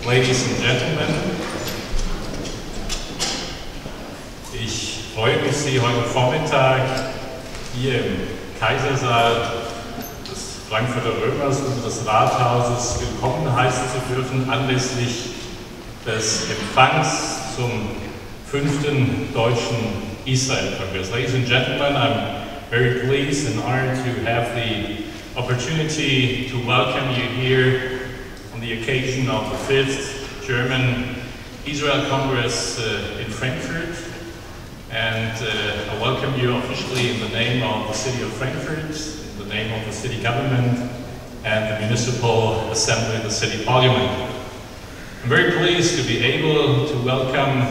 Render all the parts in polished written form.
Ladies and Gentlemen, ich freue mich, Sie heute Vormittag hier im Kaisersaal des Frankfurter Römers und des Rathauses willkommen heißen zu dürfen, anlässlich des Empfangs zum 5. Deutschen Israel-Kongress. Ladies and Gentlemen, I'm very pleased and honored to have the opportunity to welcome you here on the occasion of the 5th German Israel-Kongress in Frankfurt. And I welcome you officially in the name of the City of Frankfurt, in the name of the City Government and the Municipal Assembly, the City Parliament. I'm very pleased to be able to welcome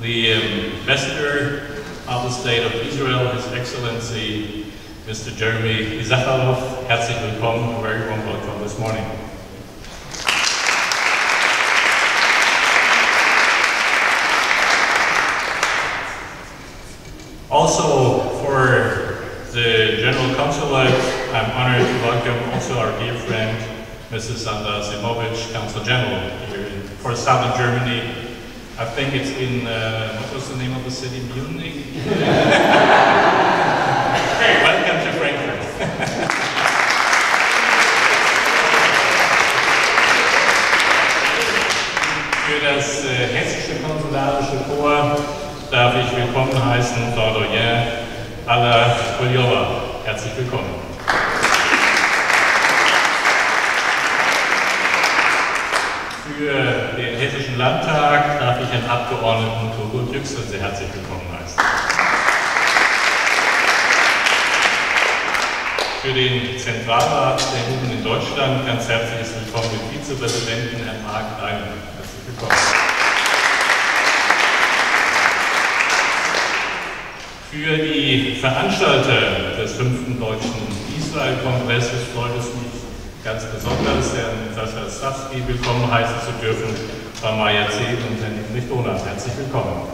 the Ambassador of the State of Israel, His Excellency, Mr. Jeremy Issacharoff. Herzlich willkommen, a very warm welcome this morning. Also, for the General Consulate, I'm honored to welcome also our dear friend, Mrs. Sandra Simovic, Consul General here for Southern Germany. I think it's in, what was the name of the city? Munich? Welcome to Frankfurt. Für das hessische konsularische Korps darf ich willkommen heißen Frau Doyen Alla Kuljova. Herzlich willkommen. Für den Hessischen Landtag darf ich den Abgeordneten Turgut Yüksel sehr herzlich willkommen heißen. Für den Zentralrats der Juden in Deutschland ganz herzliches Willkommen mit Vizepräsidenten Herrn Dainow. Herzlich willkommen. Für die Veranstalter des 5. Deutschen Israel-Kongresses freut es mich ganz besonders, Herrn Sacha Stawski willkommen heißen zu dürfen, Frau Zehden und Herrn Doinow. Herzlich willkommen.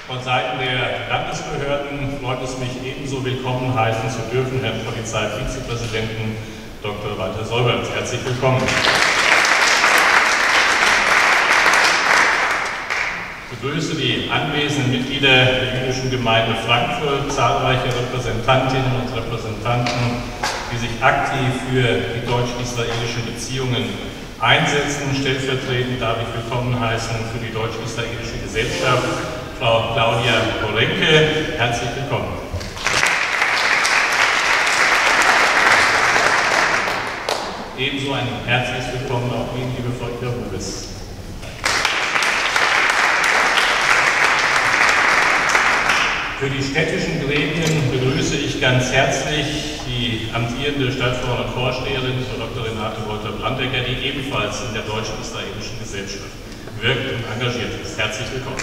Von Seiten der Landesbehörden freut es mich ebenso willkommen heißen zu dürfen, Herrn Polizeivizepräsidenten Dr. Walter Seubert. Herzlich willkommen. Ich begrüße die anwesenden Mitglieder der jüdischen Gemeinde Frankfurt, zahlreiche Repräsentantinnen und Repräsentanten, die sich aktiv für die deutsch-israelischen Beziehungen einsetzen. Stellvertretend darf ich willkommen heißen für die deutsch-israelische Gesellschaft Frau Claudia Korenke. Herzlich willkommen. Ebenso ein herzliches Willkommen auch Ihnen, liebe Frau Rubis. Für die städtischen Gremien begrüße ich ganz herzlich die amtierende Stadtverordnete-Vorsteherin, Frau Dr. Renate Wolter-Brandecker, die ebenfalls in der deutsch-israelischen Gesellschaft wirkt und engagiert ist. Herzlich willkommen.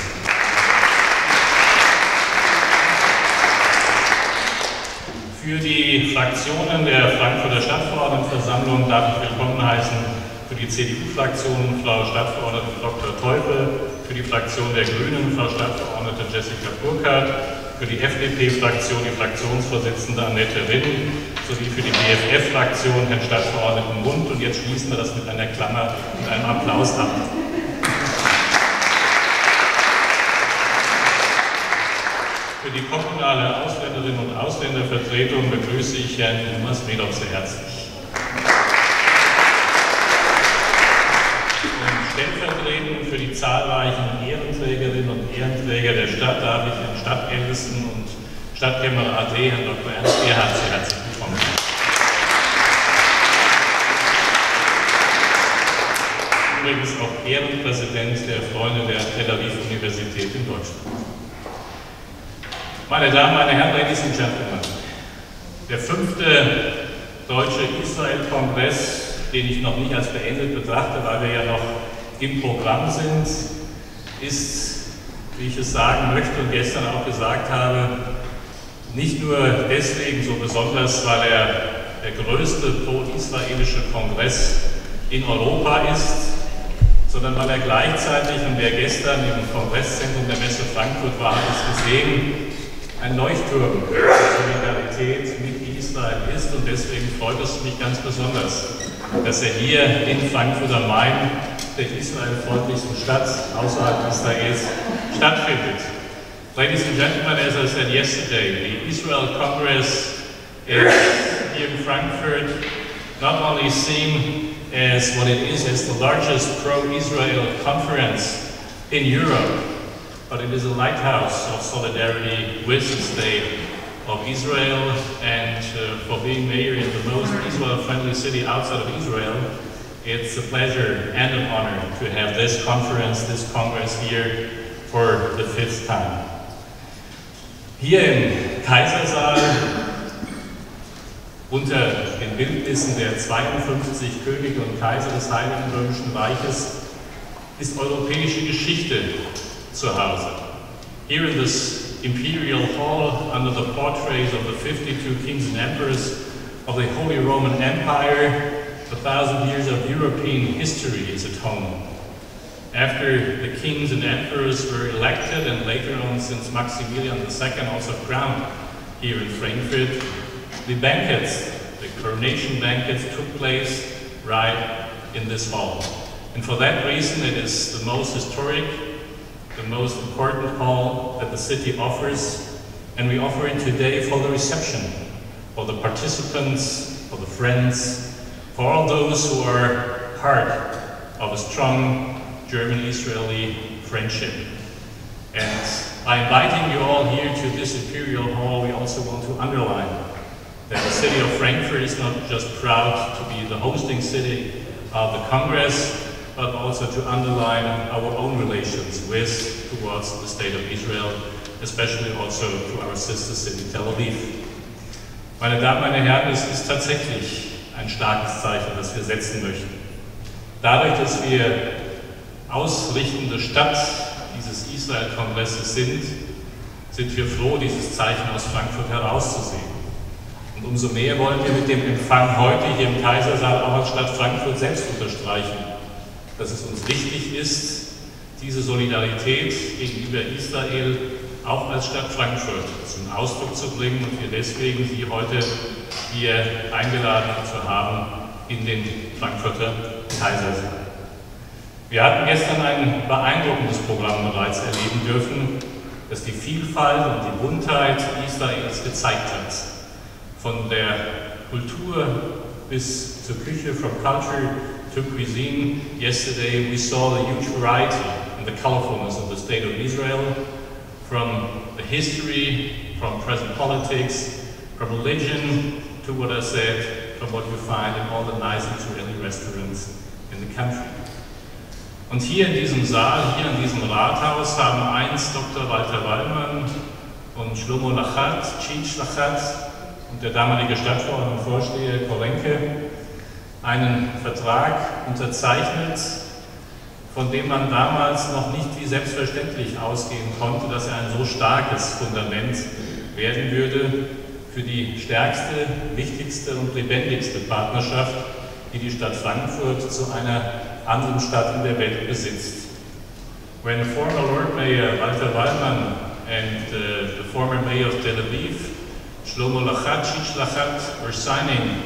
Für die Fraktionen der Frankfurter Stadtverordnetenversammlung darf ich willkommen heißen für die CDU-Fraktion Frau Stadtverordnete Dr. Teufel, für die Fraktion der Grünen Frau Stadtverordnete Jessica Burkhardt, für die FDP-Fraktion die Fraktionsvorsitzende Annette Rede sowie für die BFF-Fraktion Herrn Stadtverordneten Mund. Und jetzt schließen wir das mit einer Klammer, mit einem Applaus ab. Für die kommunale Ausländerinnen und Ausländervertretung begrüße ich Herrn Thomas Medov sehr herzlich. Stellvertretend für die zahlreichen Ehrenträgerinnen und Ehrenträger der Stadt darf ich den Stadtältesten und Stadtkämmerer AD, Herrn Dr. Ernst Gerhard, sehr herzlich willkommen. Übrigens auch Ehrenpräsident der Freunde der Tel Aviv Universität in Deutschland. Meine Damen, meine Herren, Ladies and Gentlemen, Der 5. Deutsche Israel-Kongress, den ich noch nicht als beendet betrachte, weil wir ja noch im Programm sind, ist, wie ich es sagen möchte und gestern auch gesagt habe, nicht nur deswegen so besonders, weil er der größte pro-israelische Kongress in Europa ist, sondern weil er gleichzeitig, und wer gestern im Kongresszentrum der Messe Frankfurt war, hat es gesehen, ein Leuchtturm der Solidarität mit Israel ist, und deswegen freut es mich ganz besonders, dass er hier in Frankfurt am Main, der israelfreundlichsten Stadt außerhalb Israels, stattfindet. Ladies and gentlemen, as I said yesterday, the Israel-Kongress is here in Frankfurt not only seen as what it is as the largest pro-Israel conference in Europe, but it is a lighthouse of solidarity with the state of Israel, and for being mayor in the most Israel-friendly city outside of Israel, it's a pleasure and an honor to have this conference, this Congress here for the 5th time. Hier im Kaisersaal, unter den Bildnissen der 52 Könige und Kaiser des Heiligen Römischen Reiches, ist europäische Geschichte zu Hause. Here in this Imperial Hall, under the portraits of the 52 kings and emperors of the Holy Roman Empire, 1,000 years of European history is at home. After the kings and emperors were elected, and later on, since Maximilian II also crowned here in Frankfurt, the banquets, the coronation banquets, took place right in this hall. And for that reason, it is the most historic, the most important hall that the city offers, and we offer it today for the reception, for the participants, for the friends, for all those who are part of a strong German-Israeli friendship. And by inviting you all here to this Imperial Hall, we also want to underline that the city of Frankfurt is not just proud to be the hosting city of the Congress, but also to underline our own relations towards the state of Israel, especially also to our sister city, Tel Aviv. Meine Damen, meine Herren, es ist tatsächlich ein starkes Zeichen, das wir setzen möchten. Dadurch, dass wir ausrichtende Stadt dieses Israel-Kongresses sind wir froh, dieses Zeichen aus Frankfurt herauszusehen. Und umso mehr wollen wir mit dem Empfang heute hier im Kaisersaal auch als Stadt Frankfurt selbst unterstreichen, dass es uns wichtig ist, diese Solidarität gegenüber Israel auch als Stadt Frankfurt zum Ausdruck zu bringen, und wir deswegen Sie heute hier eingeladen zu haben in den Frankfurter Kaisersaal. Wir hatten gestern ein beeindruckendes Programm bereits erleben dürfen, das die Vielfalt und die Buntheit Israels gezeigt hat. Von der Kultur bis zur Küche, from culture to cuisine. Yesterday we saw the huge variety and the colorfulness of the state of Israel, from the history, from present politics, from religion to what I said, from what you find in all the nice Israeli restaurants in the country. Und hier in diesem Saal, hier in diesem Rathaus, haben einst Dr. Walter Wallmann und Shlomo Lachat, Tschitsch Lachat und der damalige Stadtverordnetenvorsteher Korenke einen Vertrag unterzeichnet, von dem man damals noch nicht wie selbstverständlich ausgehen konnte, dass er ein so starkes Fundament werden würde für die stärkste, wichtigste und lebendigste Partnerschaft, die die Stadt Frankfurt zu einer anderen Stadt in der Welt besitzt. When former Lord Mayor Walter Wallmann and the former Mayor of Tel Aviv, Shlomo Lachat, Tschitsch Lachat, were signing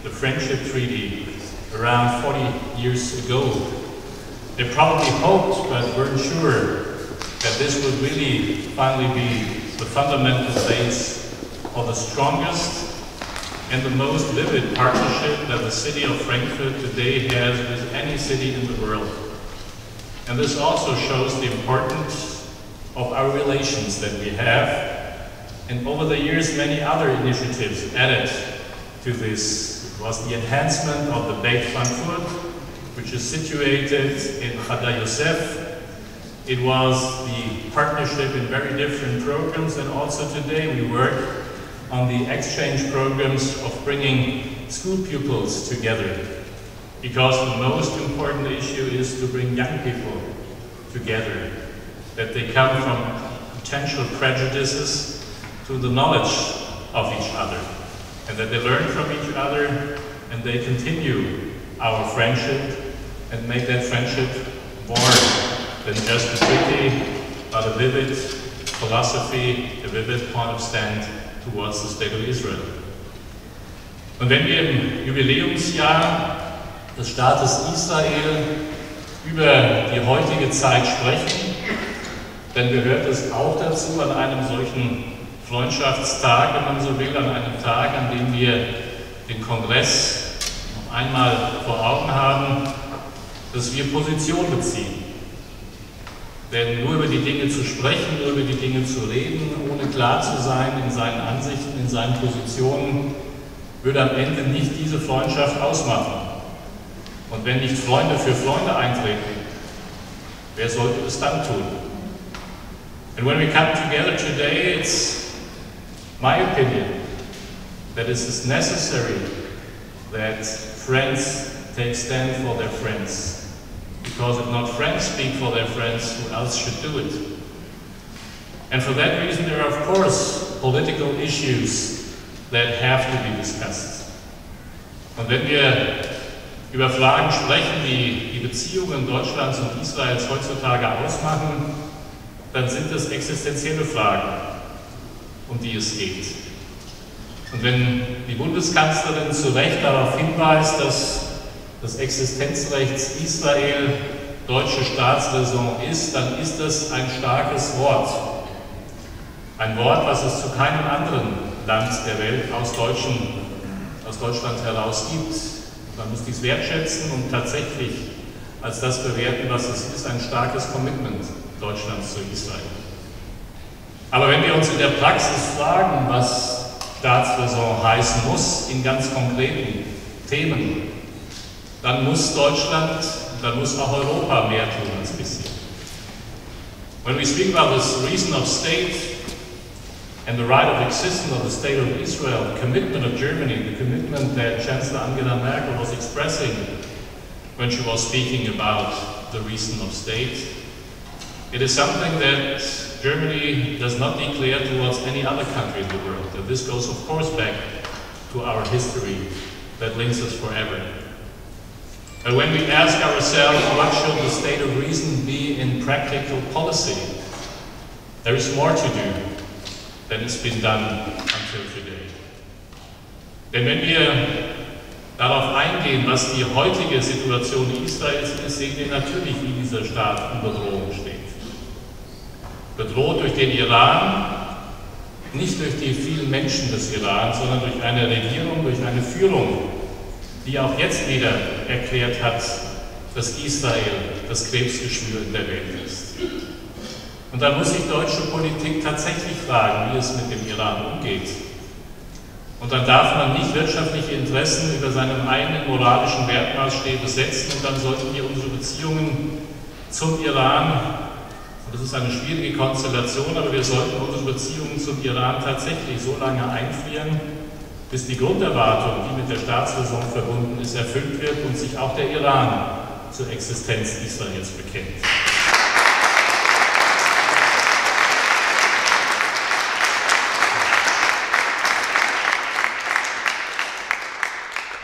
the Friendship Treaty around 40 years ago, they probably hoped but weren't sure that this would really finally be the fundamental base of the strongest and the most vivid partnership that the city of Frankfurt today has with any city in the world. And this also shows the importance of our relations that we have. And over the years, many other initiatives added to this. It was the enhancement of the Beit Frankfurt, which is situated in Chada Yosef. It was the partnership in very different programs, and also today we work on the exchange programs of bringing school pupils together, because the most important issue is to bring young people together, that they come from potential prejudices to the knowledge of each other, and that they learn from each other and they continue our friendship and make that friendship more than just a treaty, but a vivid philosophy, a vivid point of stand towards the State of Israel. Und wenn wir im Jubiläumsjahr des Staates Israel über die heutige Zeit sprechen, dann gehört es auch dazu, an einem solchen Freundschaftstag, wenn man so will, an einem Tag, an dem wir den Kongress noch einmal vor Augen haben, dass wir Position beziehen. Denn nur über die Dinge zu sprechen, nur über die Dinge zu reden, ohne klar zu sein in seinen Ansichten, in seinen Positionen, würde am Ende nicht diese Freundschaft ausmachen. Und wenn nicht Freunde für Freunde eintreten, wer sollte es dann tun? And when we come together today, it's my opinion that it is necessary that friends take stand for their friends. Because if not friends speak for their friends, who else should do it? And for that reason, there are of course political issues that have to be discussed. Und wenn wir über Fragen sprechen, die die Beziehungen Deutschlands und Israels heutzutage ausmachen, dann sind es existenzielle Fragen, um die es geht. Und wenn die Bundeskanzlerin zu Recht darauf hinweist, dass das Existenzrecht Israel deutsche Staatsräson ist, dann ist das ein starkes Wort. Ein Wort, was es zu keinem anderen Land der Welt aus Deutschland heraus gibt. Man muss dies wertschätzen und tatsächlich als das bewerten, was es ist, ein starkes Commitment Deutschlands zu Israel. Aber wenn wir uns in der Praxis fragen, was Staatsräson heißen muss in ganz konkreten Themen, dann muss Deutschland, dann muss auch Europa mehr tun als bisher. When we speak about this reason of state and the right of existence of the State of Israel, the commitment of Germany, the commitment that Chancellor Angela Merkel was expressing when she was speaking about the reason of state, it is something that Germany does not declare towards any other country in the world. And this goes, of course, back to our history that links us forever. But when we ask ourselves, what should the state of reason be in practical policy, there is more to do than has been done until today. Denn wenn wir darauf eingehen, was die heutige Situation Israels ist, sehen wir natürlich, wie dieser Staat in Bedrohung steht. Bedroht durch den Iran, nicht durch die vielen Menschen des Iran, sondern durch eine Regierung, durch eine Führung, die auch jetzt wieder erklärt hat, dass Israel das Krebsgeschwür in der Welt ist. Und da muss sich deutsche Politik tatsächlich fragen, wie es mit dem Iran umgeht. Und dann darf man nicht wirtschaftliche Interessen über seinem eigenen moralischen Wertmaßstäbe setzen, und dann sollten wir unsere Beziehungen zum Iran, und das ist eine schwierige Konstellation, aber wir sollten unsere Beziehungen zum Iran tatsächlich so lange einfrieren, bis die Grunderwartung, die mit der Staatsräson verbunden ist, erfüllt wird und sich auch der Iran zur Existenz Israels bekennt.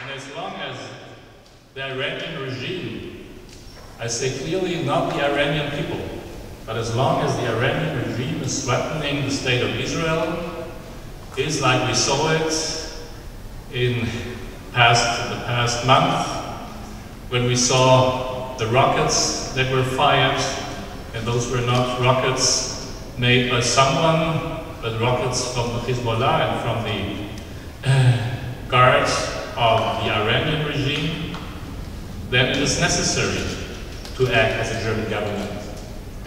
And as long as the Iranian regime, I say clearly not the Iranian people, but as long as the Iranian regime is threatening the state of Israel, is like we saw it in the past month, when we saw the rockets that were fired, and those were not rockets made by someone, but rockets from the Hezbollah and from the guards of the Iranian regime, then it is necessary to act as a German government,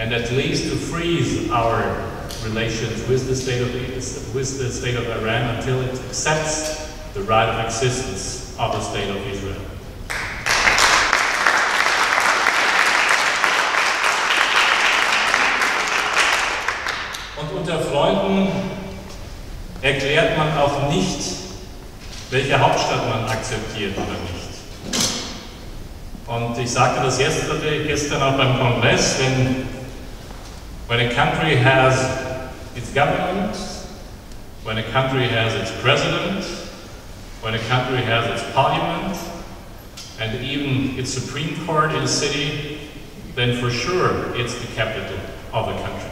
and at least to freeze our relations with the state of Iran until it accepts the right of existence of the State of Israel. Und unter Freunden erklärt man auch auch nicht, welche Hauptstadt man akzeptiert oder nicht. Und ich sagte das gestern auch beim Kongress, when a country has its government, when a country has its president, when a country has its parliament, and even its Supreme Court in a city, then for sure it's the capital of the country.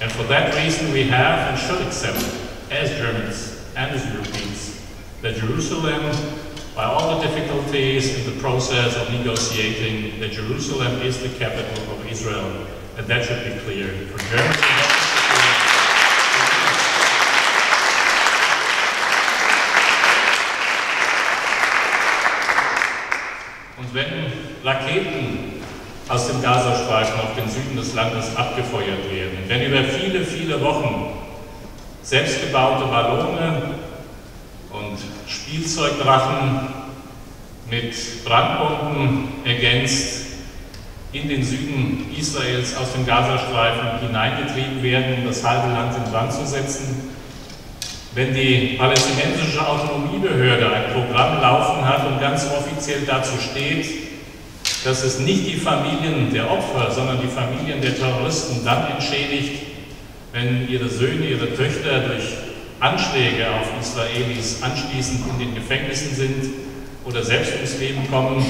And for that reason we have and should accept, as Germans and as Europeans, that Jerusalem, by all the difficulties in the process of negotiating, that Jerusalem is the capital of Israel, and that should be clear for Germans. Und wenn Raketen aus dem Gazastreifen auf den Süden des Landes abgefeuert werden, wenn über viele, viele Wochen selbstgebaute Ballone und Spielzeugdrachen mit Brandbomben ergänzt in den Süden Israels aus dem Gazastreifen hineingetrieben werden, um das halbe Land in Brand zu setzen, wenn die palästinensische Autonomiebehörde ein Programm laufen hat und ganz offiziell dazu steht, dass es nicht die Familien der Opfer, sondern die Familien der Terroristen dann entschädigt, wenn ihre Söhne, ihre Töchter durch Anschläge auf Israelis anschließend in den Gefängnissen sind oder selbst ums Leben kommen,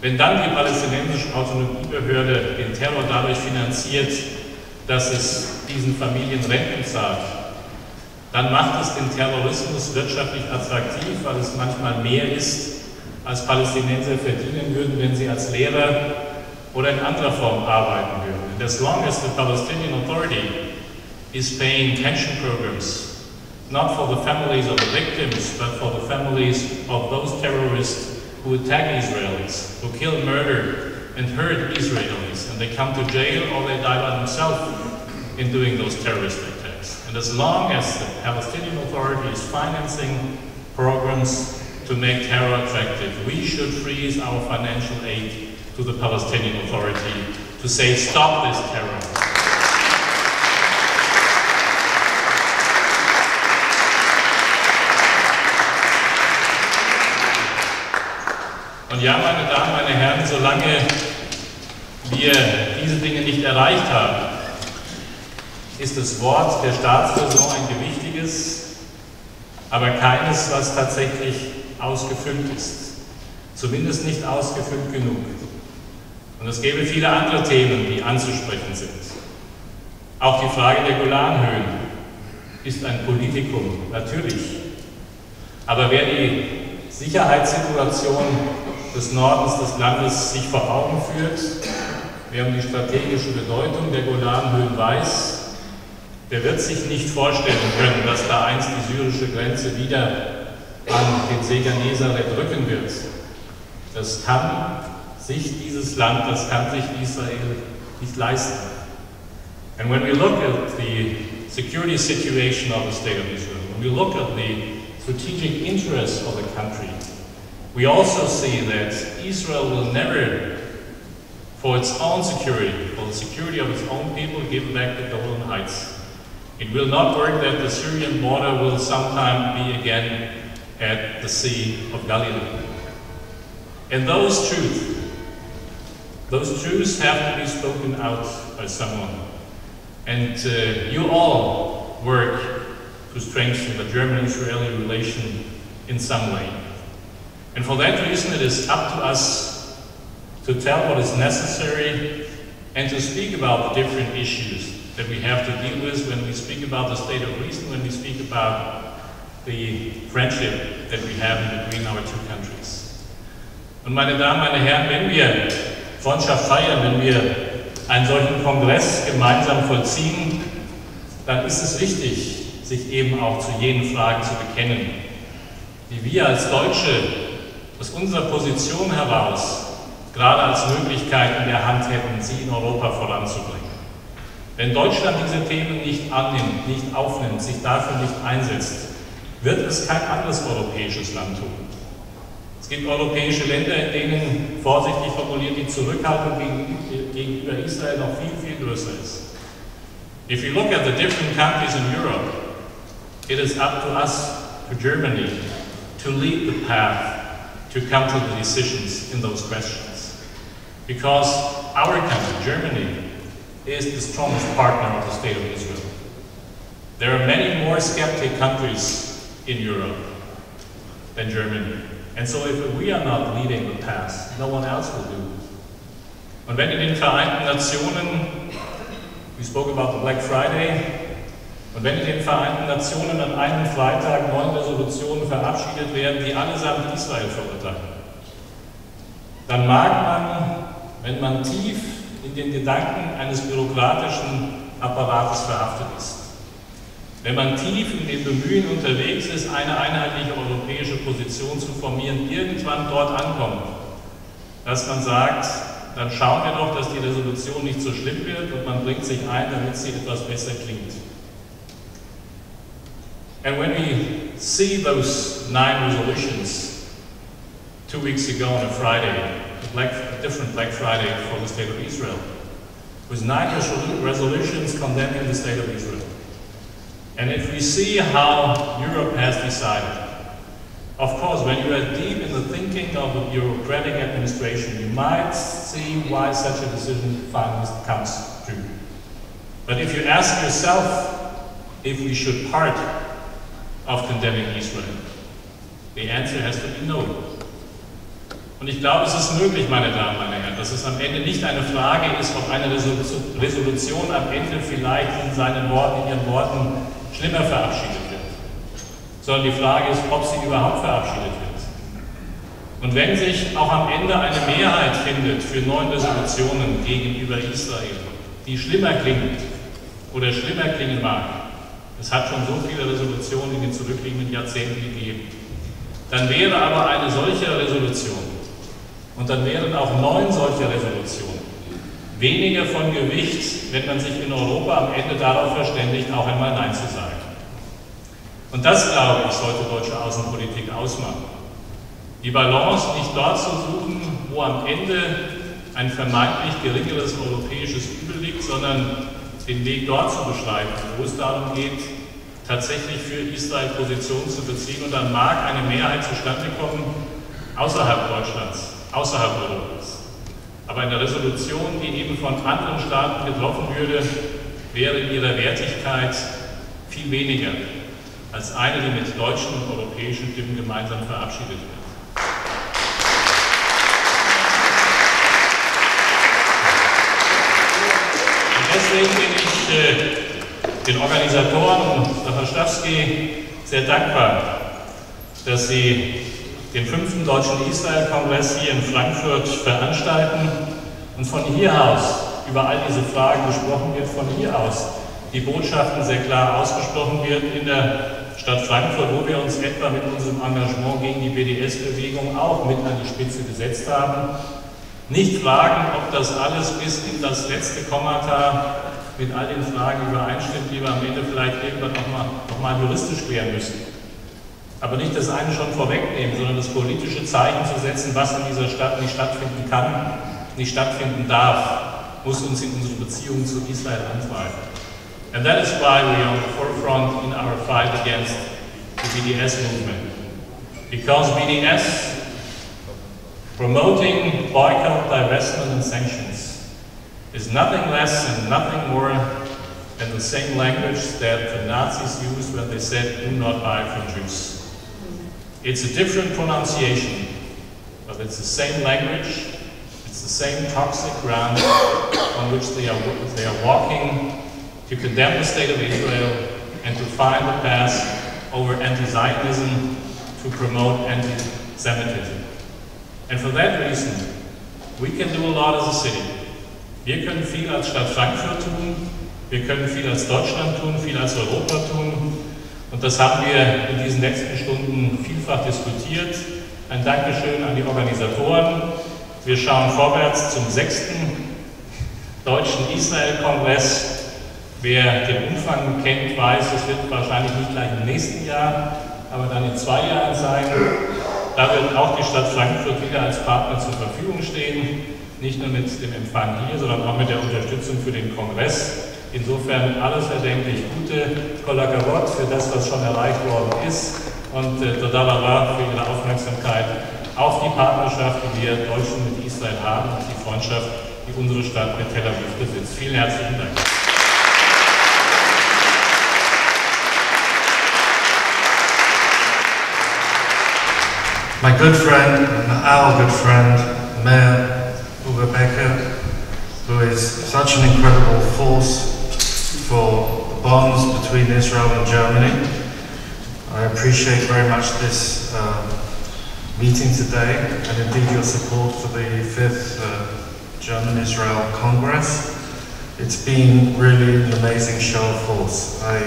wenn dann die palästinensische Autonomiebehörde den Terror dadurch finanziert, dass es diesen Familien Renten zahlt, dann macht es den Terrorismus wirtschaftlich attraktiv, weil es manchmal mehr ist, als Palästinenser verdienen würden, wenn sie als Lehrer oder in anderer Form arbeiten würden. And as long as the Palestinian Authority is paying pension programs, not for the families of the victims, but for the families of those terrorists who attack Israelis, who kill, murder, and hurt Israelis, and they come to jail or they die by themselves in doing those terrorist attacks. And as long as the Palestinian Authority is financing programs to make terror attractive, we should freeze our financial aid to the Palestinian Authority to say, stop this terror. Und ja, meine Damen, meine Herren, solange wir diese Dinge nicht erreicht haben, ist das Wort der Staatsräson ein gewichtiges, aber keines, was tatsächlich ausgefüllt ist. Zumindest nicht ausgefüllt genug. Und es gäbe viele andere Themen, die anzusprechen sind. Auch die Frage der Golanhöhen ist ein Politikum, natürlich. Aber wer die Sicherheitssituation des Nordens des Landes sich vor Augen führt, wer um die strategische Bedeutung der Golanhöhen weiß, der wird sich nicht vorstellen können, dass da einst die syrische Grenze wieder an den See Genezareth rücken wird. Das kann sich dieses Land, das kann sich Israel nicht leisten. And when we look at the security situation of the state of Israel, when we look at the strategic interests of the country, we also see that Israel will never, for its own security, for the security of its own people, give back the Golan Heights. It will not work that the Syrian border will sometime be again at the Sea of Galilee. And those truths have to be spoken out by someone. And you all work to strengthen the German-Israeli relation in some way. And for that reason, it is up to us to tell what is necessary and to speak about the different issues that we have to deal with when we speak about the state of reason, when we speak about the friendship that we have in between our two countries. Und meine Damen, meine Herren, wenn wir Freundschaft feiern, wenn wir einen solchen Kongress gemeinsam vollziehen, dann ist es wichtig, sich eben auch zu jenen Fragen zu bekennen, die wir als Deutsche aus unserer Position heraus gerade als Möglichkeit in der Hand hätten, sie in Europa voranzubringen. Wenn Deutschland diese Themen nicht annimmt, nicht aufnimmt, sich dafür nicht einsetzt, wird es kein anderes europäisches Land tun. Es gibt europäische Länder, in denen, vorsichtig formuliert, die Zurückhaltung gegenüber Israel noch viel, viel größer ist. If you look at the different countries in Europe, it is up to us, to Germany, to lead the path to come to the decisions in those questions. Because our country, Germany, is the strongest partner of the State of Israel. There are many more skeptic countries in Europe than Germany. And so if we are not leading the path, no one else will do. Und wenn in den Vereinten Nationen, we spoke about the Black Friday, und wenn in den Vereinten Nationen an einem Freitag 9 Resolutionen verabschiedet werden, die allesamt Israel verurteilen, dann mag man, wenn man tief in den Gedanken eines bürokratischen Apparates verhaftet ist, wenn man tief in dem Bemühen unterwegs ist, eine einheitliche europäische Position zu formieren, irgendwann dort ankommt, dass man sagt, dann schauen wir doch, dass die Resolution nicht so schlimm wird und man bringt sich ein, damit sie etwas besser klingt. And when we see those 9 resolutions 2 weeks ago on a Friday, a different Black Friday for the State of Israel, with 9 resolutions condemning the State of Israel. And if we see how Europe has decided, of course, when you are deep in the thinking of a bureaucratic administration, you might see why such a decision finally comes true. But if you ask yourself if we should part of condemning Israel, the answer has to be no. Und ich glaube, es ist möglich, meine Damen, meine Herren, dass es am Ende nicht eine Frage ist, ob eine Resolution am Ende vielleicht in ihren Worten schlimmer verabschiedet wird, sondern die Frage ist, ob sie überhaupt verabschiedet wird. Und wenn sich auch am Ende eine Mehrheit findet für 9 Resolutionen gegenüber Israel, die schlimmer klingt oder schlimmer klingen mag, es hat schon so viele Resolutionen in den zurückliegenden Jahrzehnten gegeben, dann wäre aber eine solche Resolution und dann wären auch 9 solcher Resolutionen weniger von Gewicht, wenn man sich in Europa am Ende darauf verständigt, auch einmal Nein zu sagen. Und das, glaube ich, sollte deutsche Außenpolitik ausmachen. Die Balance nicht dort zu suchen, wo am Ende ein vermeintlich geringeres europäisches Übel liegt, sondern den Weg dort zu beschreiben, wo es darum geht, tatsächlich für Israel Position zu beziehen. Und dann mag eine Mehrheit zustande kommen außerhalb Deutschlands, außerhalb Europas. Aber eine Resolution, die eben von anderen Staaten getroffen würde, wäre in ihrer Wertigkeit viel weniger als eine, die mit deutschen und europäischen Stimmen gemeinsam verabschiedet wird. Und deswegen bin ich den Organisatoren und Sacha Stawski sehr dankbar, dass sie den 5. Deutschen Israel-Kongress hier in Frankfurt veranstalten und von hier aus über all diese Fragen gesprochen wird, von hier aus die Botschaften sehr klar ausgesprochen wird in der Stadt Frankfurt, wo wir uns etwa mit unserem Engagement gegen die BDS-Bewegung auch mit an die Spitze gesetzt haben. Nicht fragen, ob das alles bis in das letzte Kommata mit all den Fragen übereinstimmt, die wir am Ende vielleicht irgendwann noch mal juristisch klären müssen. Aber nicht das eine schon vorwegnehmen, sondern das politische Zeichen zu setzen, was in dieser Stadt nicht stattfinden kann, nicht stattfinden darf, muss uns in unsere Beziehungen zu Israel antreiben. And that is why we are on the forefront in our fight against the BDS movement. Because BDS, promoting boycott, divestment and sanctions, is nothing less and nothing more than the same language that the Nazis used when they said, "Do not buy from Jews." It's a different pronunciation, but it's the same language, it's the same toxic ground on which they are walking to condemn the State of Israel and to find a path over anti-Zionism to promote anti-Semitism. And for that reason, we can do a lot as a city. Wir können viel als Stadt Frankfurt tun, wir können viel als Deutschland tun, viel als Europa tun. Und das haben wir in diesen letzten Stunden vielfach diskutiert. Ein Dankeschön an die Organisatoren. Wir schauen vorwärts zum 6. Deutschen Israel-Kongress. Wer den Umfang kennt, weiß, es wird wahrscheinlich nicht gleich im nächsten Jahr, aber dann in 2 Jahren sein. Da wird auch die Stadt Frankfurt wieder als Partner zur Verfügung stehen. Nicht nur mit dem Empfang hier, sondern auch mit der Unterstützung für den Kongress. Insofern alles erdenklich gute Kollagerot für das, was schon erreicht worden ist. Und Todalala für Ihre Aufmerksamkeit auf die Partnerschaft, die wir Deutschen mit Israel haben und die Freundschaft, die unsere Stadt mit Tel Aviv besitzt. Vielen herzlichen Dank. My good friend, and our good friend, Mayor Uwe Becker, who is such an incredible force for the bonds between Israel and Germany. I appreciate very much this meeting today, and indeed your support for the 5th German Israel-Kongress. It's been really an amazing show of force. I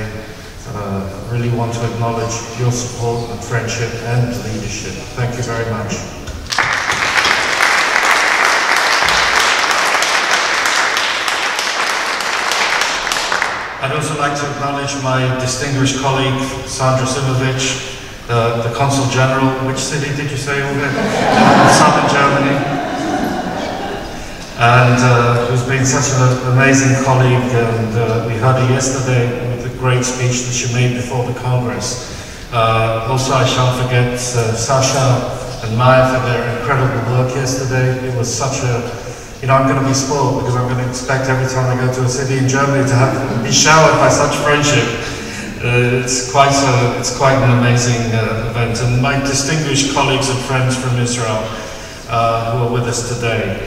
really want to acknowledge your support and friendship and leadership. Thank you very much. I'd also like to acknowledge my distinguished colleague, Sandra Simovic, the Consul General. Which city did you say, Uwe? Southern Germany. And who's been such an amazing colleague, and we heard her yesterday with the great speech that she made before the Congress. Also, I shan't forget Sacha and Maya for their incredible work yesterday. It was such a, I'm going to be spoiled because I'm going to expect every time I go to a city in Germany to be showered by such friendship. It's quite an amazing event, and my distinguished colleagues and friends from Israel who are with us today.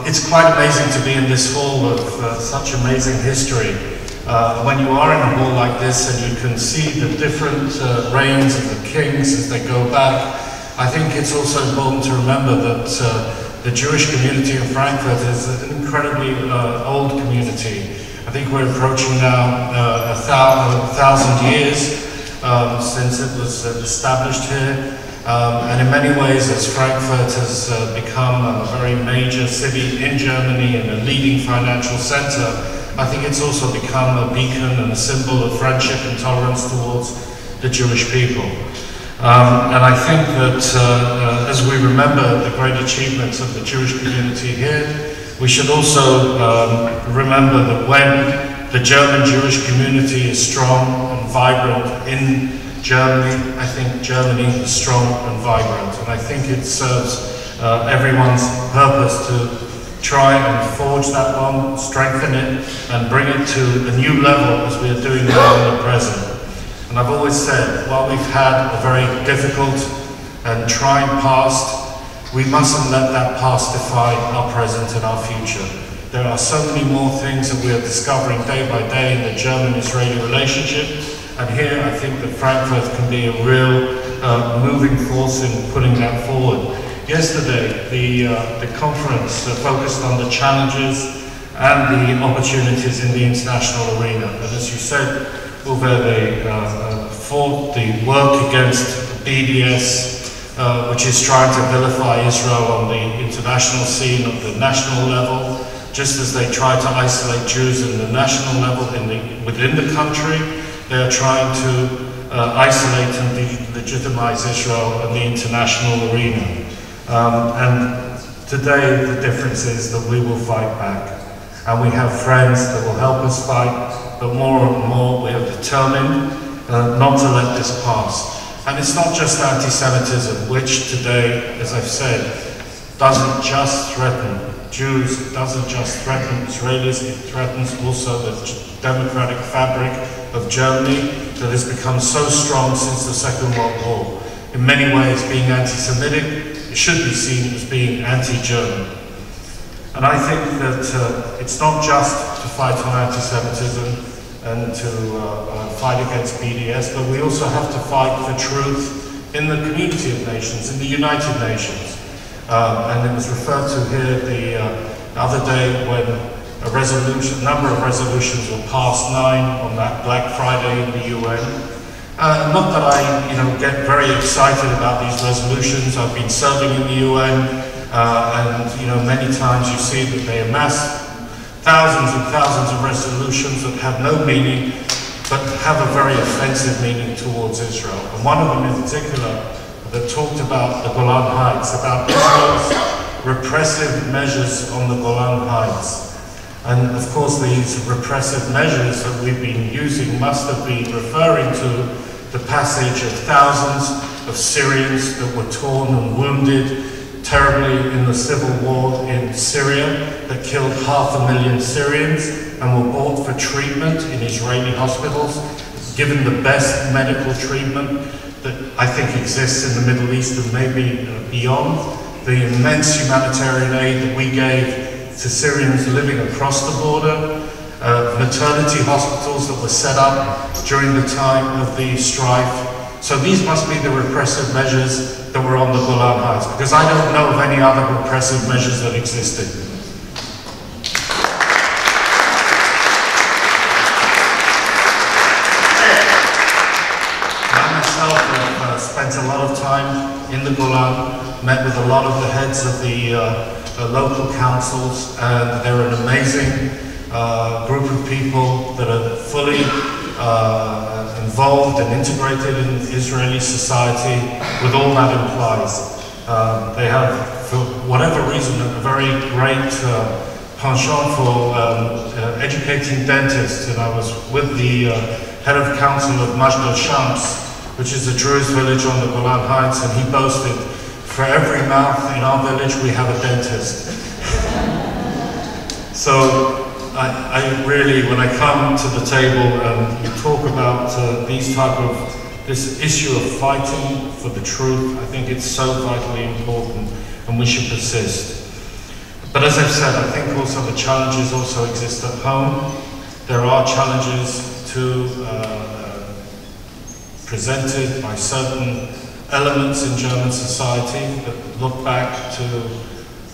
It's quite amazing to be in this hall of such amazing history. When you are in a hall like this and you can see the different reigns of the kings as they go back, I think it's also important to remember that the Jewish community in Frankfurt is an incredibly old community. I think we're approaching now 1,000 years since it was established here. And in many ways, as Frankfurt has become a very major city in Germany and a leading financial center, I think it's also become a beacon and a symbol of friendship and tolerance towards the Jewish people. And I think that as we remember the great achievements of the Jewish community here, we should also remember that when the German Jewish community is strong and vibrant in Germany, I think Germany is strong and vibrant. And I think it serves everyone's purpose to try and forge that bond, strengthen it, and bring it to a new level as we are doing now in the present. And I've always said, while we've had a very difficult and trying past, we mustn't let that past define our present and our future. There are so many more things that we are discovering day by day in the German-Israeli relationship, and here I think that Frankfurt can be a real moving force in putting that forward. Yesterday, the conference focused on the challenges and the opportunities in the international arena, and as you said, Uwe, they fought the work against BDS, which is trying to vilify Israel on the international scene at the national level, just as they try to isolate Jews in the national level within the country. They are trying to isolate and delegitimize Israel in the international arena. And today the difference is that we will fight back. And we have friends that will help us fight, but more and more we are determined not to let this pass. And it's not just anti-Semitism, which today, as I've said, doesn't just threaten Jews, it doesn't just threaten Israelis, it threatens also the democratic fabric of Germany that has become so strong since the Second World War. In many ways, being anti-Semitic, it should be seen as being anti-German. And I think that it's not just to fight on anti-Semitism and to fight against BDS, but we also have to fight for truth in the community of nations, in the United Nations. And it was referred to here the other day when a number of resolutions were passed, 9 on that Black Friday in the UN. Not that I get very excited about these resolutions. I've been serving in the UN, and many times you see that they amass thousands and thousands of resolutions that have no meaning, but have a very offensive meaning towards Israel. And one of them in particular that talked about the Golan Heights, about Israel's repressive measures on the Golan Heights. And of course these repressive measures that we've been using must have been referring to the passage of thousands of Syrians that were torn and wounded terribly in the civil war in Syria that killed 500,000 Syrians and were brought for treatment in Israeli hospitals, given the best medical treatment that I think exists in the Middle East and maybe beyond. The immense humanitarian aid that we gave to Syrians living across the border, maternity hospitals that were set up during the time of the strife. So these must be the repressive measures that were on the Golan Heights, because I don't know of any other repressive measures that existed. I myself have spent a lot of time in the Golan, met with a lot of the heads of the local councils, and they're an amazing group of people that are fully involved and integrated in Israeli society with all that implies. They have, for whatever reason, a very great penchant for educating dentists, and I was with the head of council of Majd al-Shams, which is a Druze village on the Golan Heights, and he boasted, for every mouth in our village we have a dentist. So I really, when I come to the table and you talk about this issue of fighting for the truth, I think it's so vitally important and we should persist. But as I've said, I think also the challenges also exist at home. There are challenges presented by certain elements in German society that look back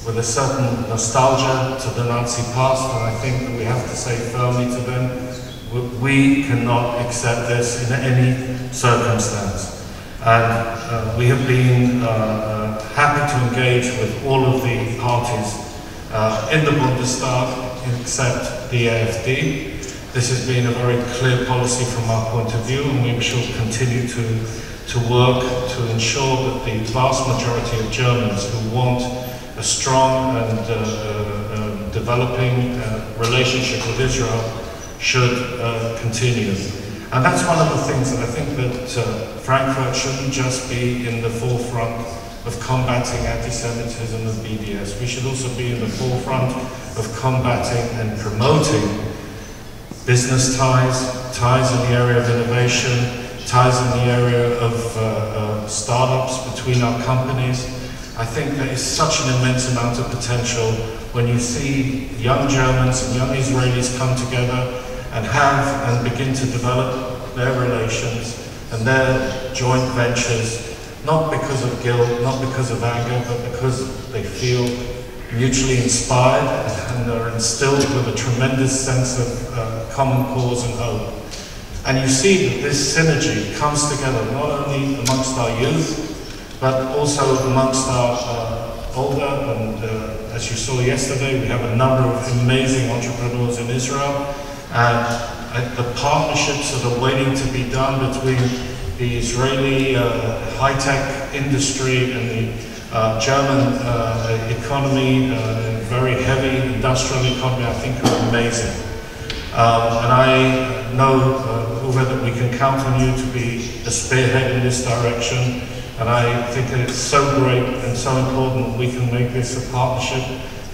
with a certain nostalgia to the Nazi past, and I think that we have to say firmly to them, we cannot accept this in any circumstance. And we have been happy to engage with all of the parties in the Bundestag, except the AfD. This has been a very clear policy from our point of view, and we shall continue to work to ensure that the vast majority of Germans who want a strong and developing relationship with Israel should continue. And that's one of the things that I think that Frankfurt shouldn't just be in the forefront of combating anti-Semitism and BDS. We should also be in the forefront of combating and promoting business ties in the area of innovation, ties in the area of startups between our companies. I think there is such an immense amount of potential when you see young Germans and young Israelis come together and begin to develop their relations and their joint ventures, not because of guilt, not because of anger, but because they feel mutually inspired and are instilled with a tremendous sense of common cause and hope. And you see that this synergy comes together not only amongst our youth, but also amongst our older, and as you saw yesterday, we have a number of amazing entrepreneurs in Israel, and the partnerships that are waiting to be done between the Israeli high-tech industry and the German economy, very heavy industrial economy, I think are amazing. And I know, Uwe, that we can count on you to be a spearhead in this direction. And I think that it's so great and so important that we can make this a partnership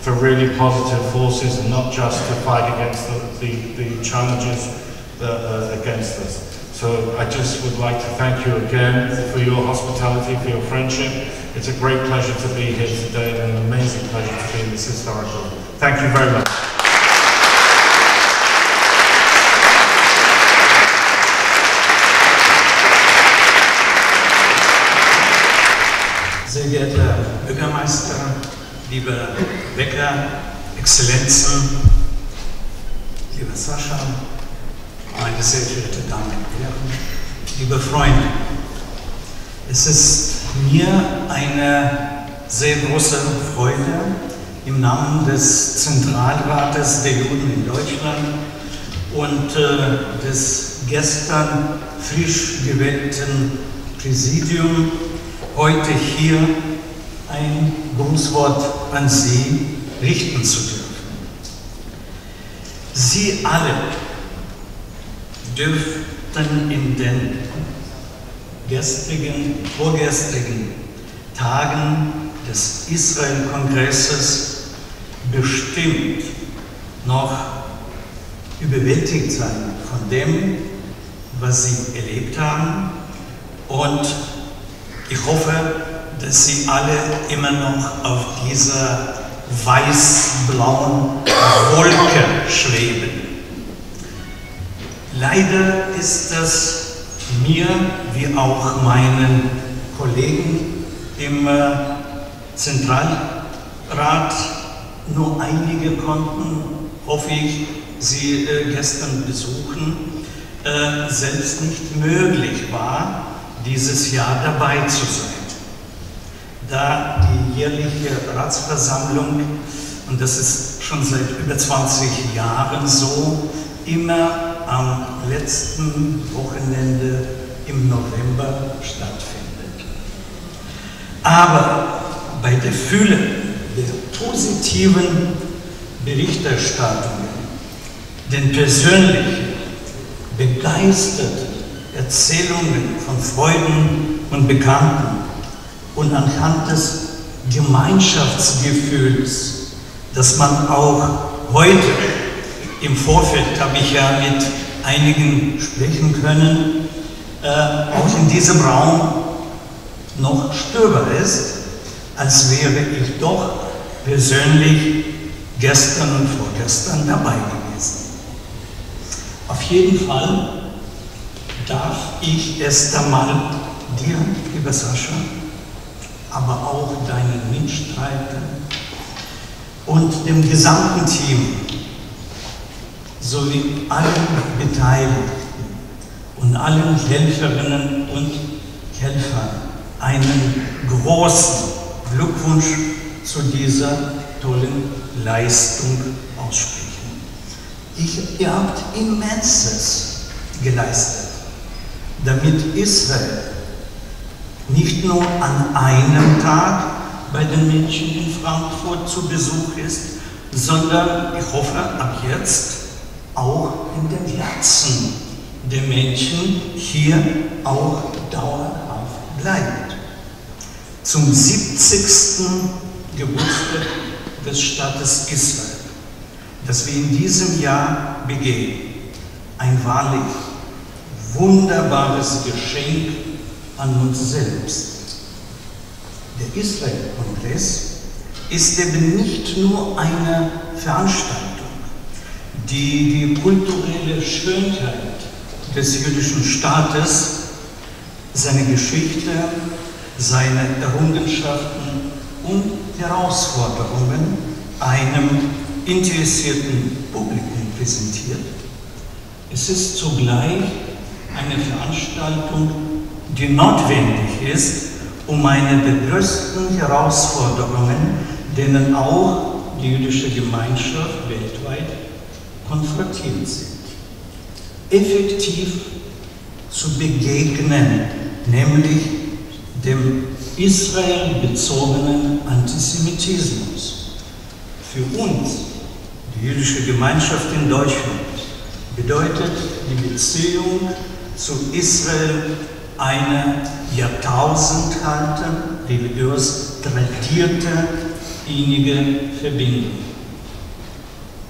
for really positive forces and not just to fight against the challenges against us. So I just would like to thank you again for your hospitality, for your friendship. It's a great pleasure to be here today and an amazing pleasure to be in this historical. Thank you very much. Sehr geehrter Bürgermeister, liebe Becker, Exzellenzen, lieber Sacha, meine sehr verehrten Damen und Herren, liebe Freunde, es ist mir eine sehr große Freude, im Namen des Zentralrates der Juden in Deutschland und des gestern frisch gewählten Präsidiums heute hier ein Grußwort an Sie richten zu dürfen. Sie alle dürften in den vorgestrigen Tagen des Israel-Kongresses bestimmt noch überwältigt sein von dem, was sie erlebt haben, und ich hoffe, dass Sie alle immer noch auf dieser weiß-blauen Wolke schweben. Leider ist das mir wie auch meinen Kollegen im Zentralrat, nur einige konnten, hoffe ich, Sie gestern besuchen, selbst nicht möglich war, dieses Jahr dabei zu sein. Da die jährliche Ratsversammlung, und das ist schon seit über 20 Jahren so, immer am letzten Wochenende im November stattfindet. Aber bei der Fülle der positiven Berichterstattungen, den persönlichen, begeisterten Erzählungen von Freunden und Bekannten und anhand des Gemeinschaftsgefühls, das man auch heute, im Vorfeld habe ich ja mit einigen sprechen können, auch in diesem Raum noch spürbar ist, als wäre ich doch persönlich gestern und vorgestern dabei gewesen. Auf jeden Fall darf ich erst einmal dir, lieber Sacha, aber auch deinen Mitstreitern und dem gesamten Team sowie allen Beteiligten und allen Helferinnen und Helfern einen großen Glückwunsch zu dieser tollen Leistung aussprechen. Ihr habt Immenses geleistet, damit Israel nicht nur an einem Tag bei den Menschen in Frankfurt zu Besuch ist, sondern, ich hoffe, ab jetzt auch in den Herzen der Menschen hier auch dauerhaft bleibt. Zum 70. Geburtstag des Staates Israel, das wir in diesem Jahr begehen, ein wahrlich wunderbares Geschenk an uns selbst. Der Israel-Kongress ist eben nicht nur eine Veranstaltung, die die kulturelle Schönheit des jüdischen Staates, seine Geschichte, seine Errungenschaften und Herausforderungen einem interessierten Publikum präsentiert. Es ist zugleich eine Veranstaltung, die notwendig ist, um eine der größten Herausforderungen, denen auch die jüdische Gemeinschaft weltweit konfrontiert sind, effektiv zu begegnen, nämlich dem israelbezogenen Antisemitismus. Für uns, die jüdische Gemeinschaft in Deutschland, bedeutet die Beziehung zu Israel eine jahrtausendhalte, religiös tradierte, innige Verbindung.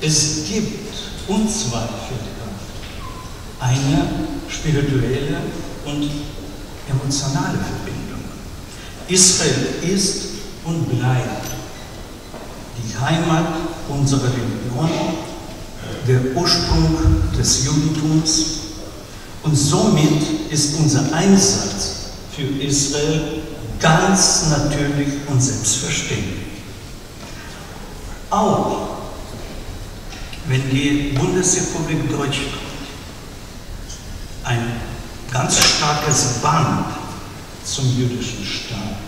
Es gibt unzweifelhaft eine spirituelle und emotionale Verbindung. Israel ist und bleibt die Heimat unserer Religion, der Ursprung des Judentums, und somit ist unser Einsatz für Israel ganz natürlich und selbstverständlich. Auch wenn die Bundesrepublik Deutschland ein ganz starkes Band zum jüdischen Staat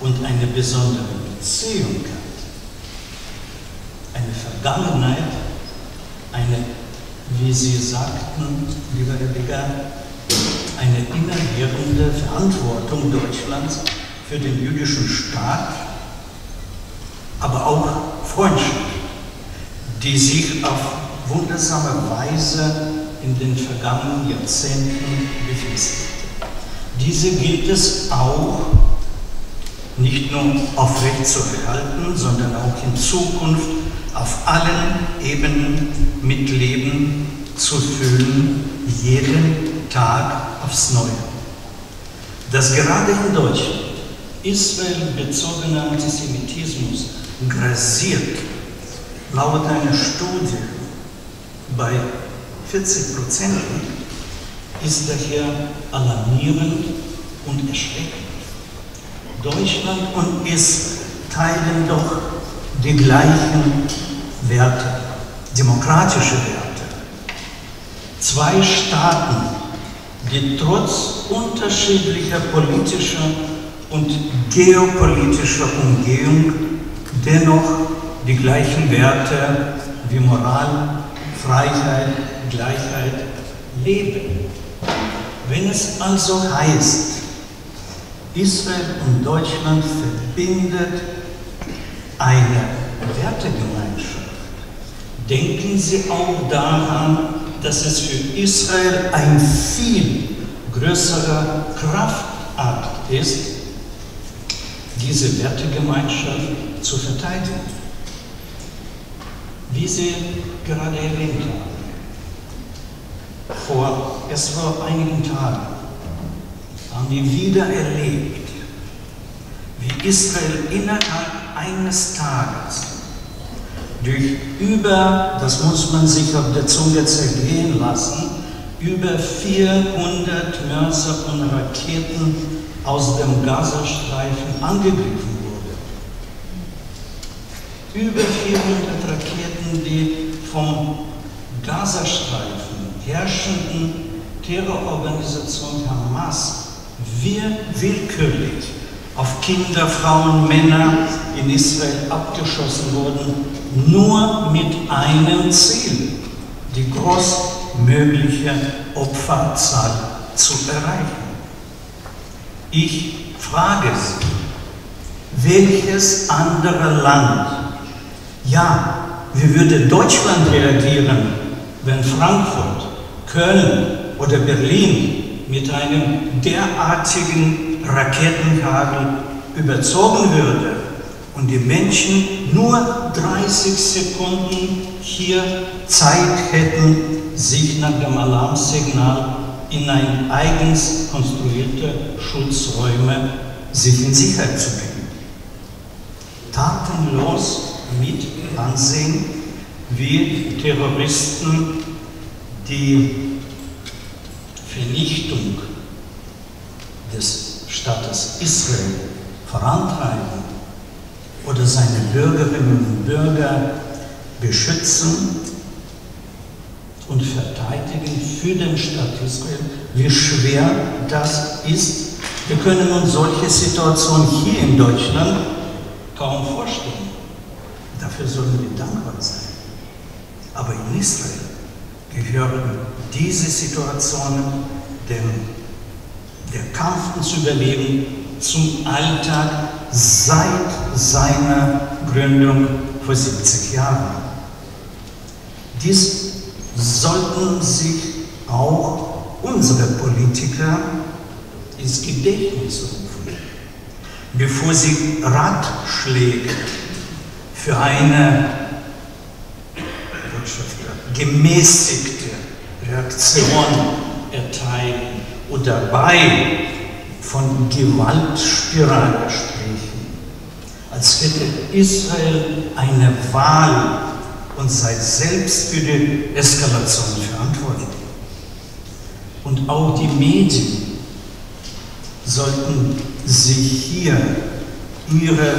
und eine besondere Beziehung hat, eine Vergangenheit, eine, wie Sie sagten, lieber Herr Becker, eine innerwährende Verantwortung Deutschlands für den jüdischen Staat, aber auch Freundschaft. die sich auf wundersame Weise in den vergangenen Jahrzehnten befestigte. Diese gilt es auch nicht nur aufrechtzuerhalten, sondern auch in Zukunft auf allen Ebenen mit Leben zu füllen, jeden Tag aufs Neue. Dass gerade in Deutschland israelbezogener Antisemitismus grassiert, laut einer Studie bei 40%, ist daher alarmierend und erschreckend. Deutschland und Israel teilen doch die gleichen Werte, demokratische Werte. Zwei Staaten, die trotz unterschiedlicher politischer und geopolitischer Umgehung dennoch die gleichen Werte wie Moral, Freiheit, Gleichheit leben. Wenn es also heißt, Israel und Deutschland verbindet eine Wertegemeinschaft, denken Sie auch daran, dass es für Israel ein viel größerer Kraftakt ist, diese Wertegemeinschaft zu verteidigen. Wie Sie gerade erwähnt haben, erst vor einigen Tagen haben wir wieder erlebt, wie Israel innerhalb eines Tages durch das muss man sich auf der Zunge zergehen lassen, über 400 Mörser und Raketen aus dem Gazastreifen angegriffen wurde. Über 400 Raketen, die vom Gazastreifen herrschenden Terrororganisation Hamas willkürlich auf Kinder, Frauen, Männer in Israel abgeschossen wurden, nur mit einem Ziel, die größtmögliche Opferzahl zu erreichen. Ich frage Sie, welches andere Land, ja, wie würde Deutschland reagieren, wenn Frankfurt, Köln oder Berlin mit einem derartigen Raketenhagel überzogen würde und die Menschen nur 30 Sekunden hier Zeit hätten, sich nach dem Alarmsignal in ein eigens konstruierte Schutzräume sich in Sicherheit zu bringen. Tatenlos mit ansehen, wie Terroristen die Vernichtung des Staates Israel vorantreiben oder seine Bürgerinnen und Bürger beschützen und verteidigen für den Staat Israel, wie schwer das ist. Wir können uns solche Situationen hier in Deutschland kaum vorstellen. Dafür sollen wir dankbar sein. Aber in Israel gehören diese Situationen, der Kampf zu überleben, zum Alltag seit seiner Gründung vor 70 Jahren. Dies sollten sich auch unsere Politiker ins Gedächtnis rufen, bevor sie Ratschläge für eine gemäßigte Reaktion erteilen oder dabei von Gewaltspirale sprechen, als hätte Israel eine Wahl und sei selbst für die Eskalation verantwortlich. Und auch die Medien sollten sich hier ihre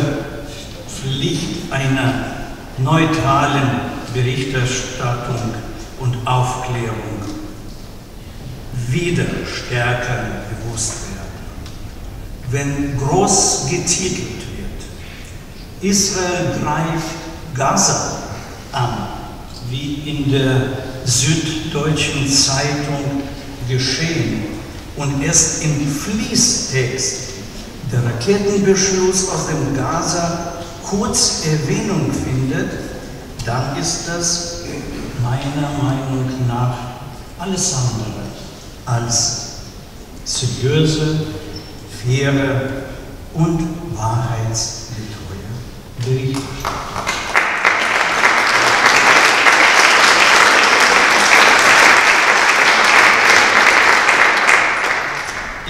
Pflicht einer neutralen Berichterstattung und Aufklärung wieder stärker bewusst werden. Wenn groß getitelt wird, Israel greift Gaza an, wie in der Süddeutschen Zeitung geschehen, und erst im Fließtext der Raketenbeschluss aus dem Gaza kurz Erwähnung findet, dann ist das meiner Meinung nach alles andere als seriöse, faire und wahrheitsgetreue Berichterstattung.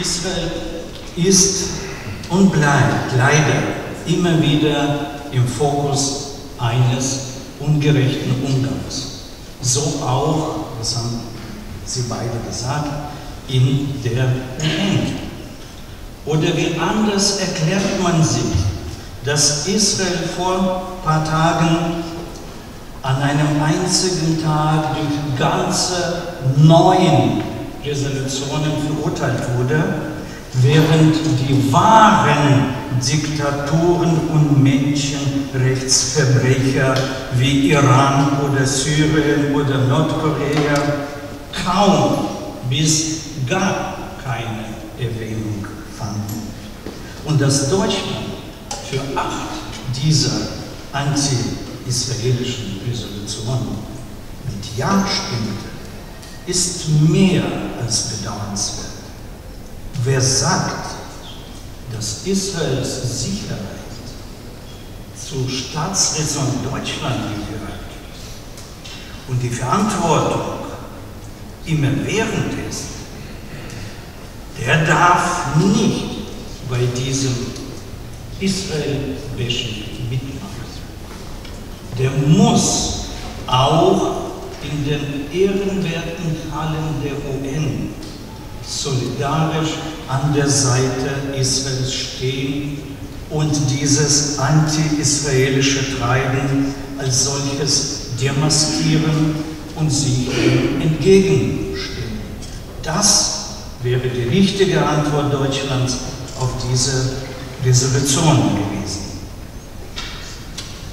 Israel ist und bleibt leider immer wieder im Fokus eines ungerechten Umgangs. So auch, das haben Sie beide gesagt, in der UN. Oder wie anders erklärt man sich, dass Israel vor ein paar Tagen an einem einzigen Tag durch ganze 9 Resolutionen verurteilt wurde, während die wahren Diktaturen und Menschenrechtsverbrecher wie Iran oder Syrien oder Nordkorea kaum bis gar keine Erwähnung fanden. Und dass Deutschland für 8 dieser anti-israelischen Resolutionen mit Ja stimmte, ist mehr als bedauernswert. Wer sagt, dass Israels Sicherheit zur Staatsräson Deutschland gehört und die Verantwortung immerwährend ist, der darf nicht bei diesem Israel-Bashing mitmachen. Der muss auch in den ehrenwerten Hallen der UN solidarisch an der Seite Israels stehen und dieses anti-israelische Treiben als solches demaskieren und sich entgegenstehen. Das wäre die richtige Antwort Deutschlands auf diese Resolution gewesen.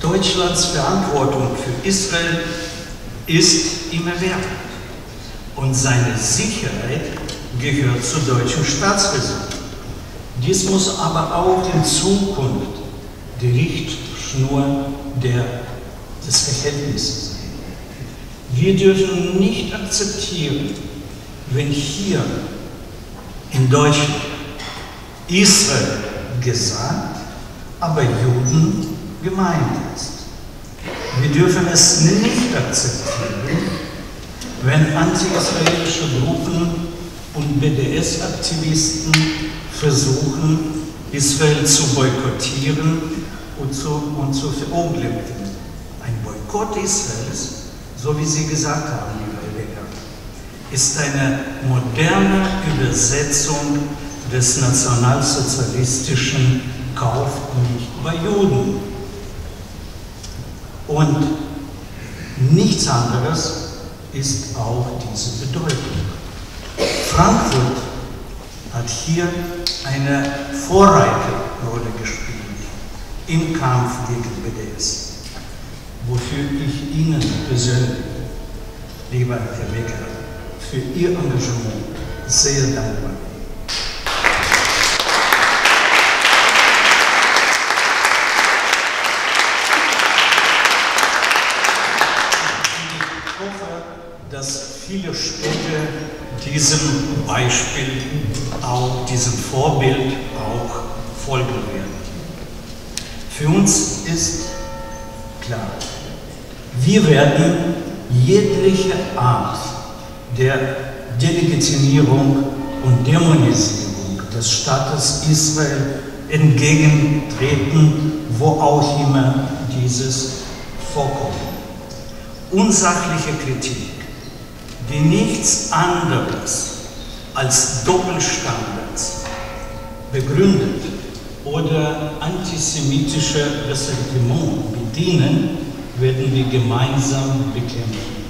Deutschlands Verantwortung für Israel ist immerwährend und seine Sicherheit gehört zur deutschen Staatsräson. Dies muss aber auch in Zukunft die Richtschnur des Verhältnisses sein. Wir dürfen nicht akzeptieren, wenn hier in Deutschland Israel gesagt, aber Juden gemeint ist. Wir dürfen es nicht akzeptieren, wenn anti-israelische Gruppen und BDS-Aktivisten versuchen, Israel zu boykottieren und zu verunglimpfen. Ein Boykott Israels, so wie Sie gesagt haben, lieber Becker, ist eine moderne Übersetzung des nationalsozialistischen Kauf nicht bei Juden. Und nichts anderes ist auch diese Bedeutung. Frankfurt hat hier eine Vorreiterrolle gespielt im Kampf gegen BDS, wofür ich Ihnen persönlich, lieber Herr Becker, für Ihr Engagement sehr dankbar bin. Dass viele Städte diesem Beispiel, diesem Vorbild auch folgen werden. Für uns ist klar, wir werden jegliche Art der Delegitimierung und Dämonisierung des Staates Israel entgegentreten, wo auch immer dieses vorkommt. Unsachliche Kritik, die nichts anderes als Doppelstandards begründet oder antisemitische Ressentiment bedienen, werden wir gemeinsam bekämpfen.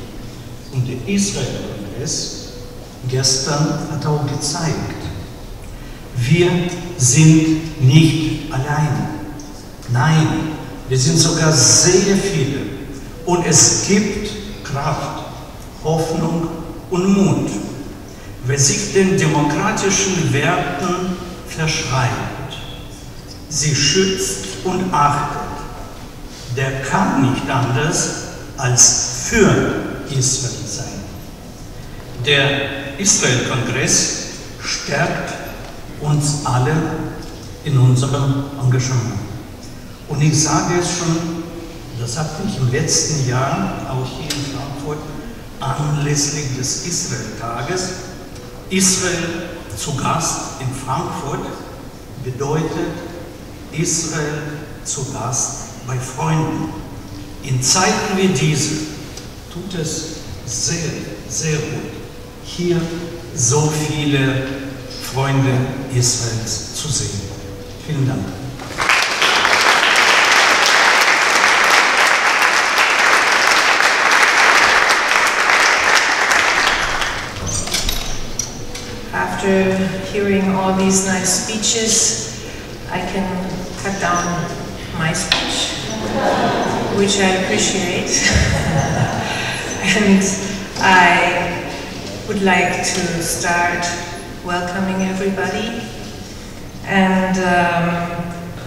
Und der Israel-Kongress gestern hat auch gezeigt, wir sind nicht allein. Nein, wir sind sogar sehr viele. Und es gibt Kraft, Hoffnung und Mut. Wer sich den demokratischen Werten verschreibt, sie schützt und achtet, der kann nicht anders, als für Israel sein. Der Israel-Kongress stärkt uns alle in unserem Engagement. Und ich sage es schon, das habe ich im letzten Jahr auch hier in Frankfurt anlässlich des Israel-Tages. Israel zu Gast in Frankfurt bedeutet Israel zu Gast bei Freunden. In Zeiten wie diese tut es sehr, sehr gut, hier so viele Freunde Israels zu sehen. Vielen Dank. After hearing all these nice speeches, I can cut down my speech, which I appreciate. And I would like to start welcoming everybody. And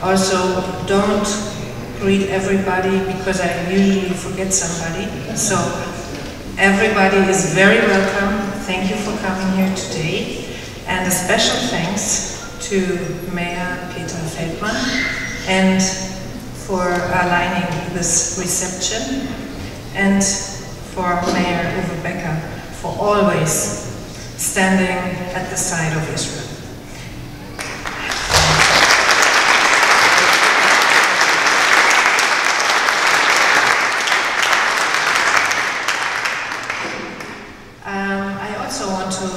also don't greet everybody because I usually forget somebody. So everybody is very welcome. Thank you for coming here today. And a special thanks to Mayor Peter Feldmann and for aligning this reception, and for Mayor Uwe Becker for always standing at the side of Israel. I also want to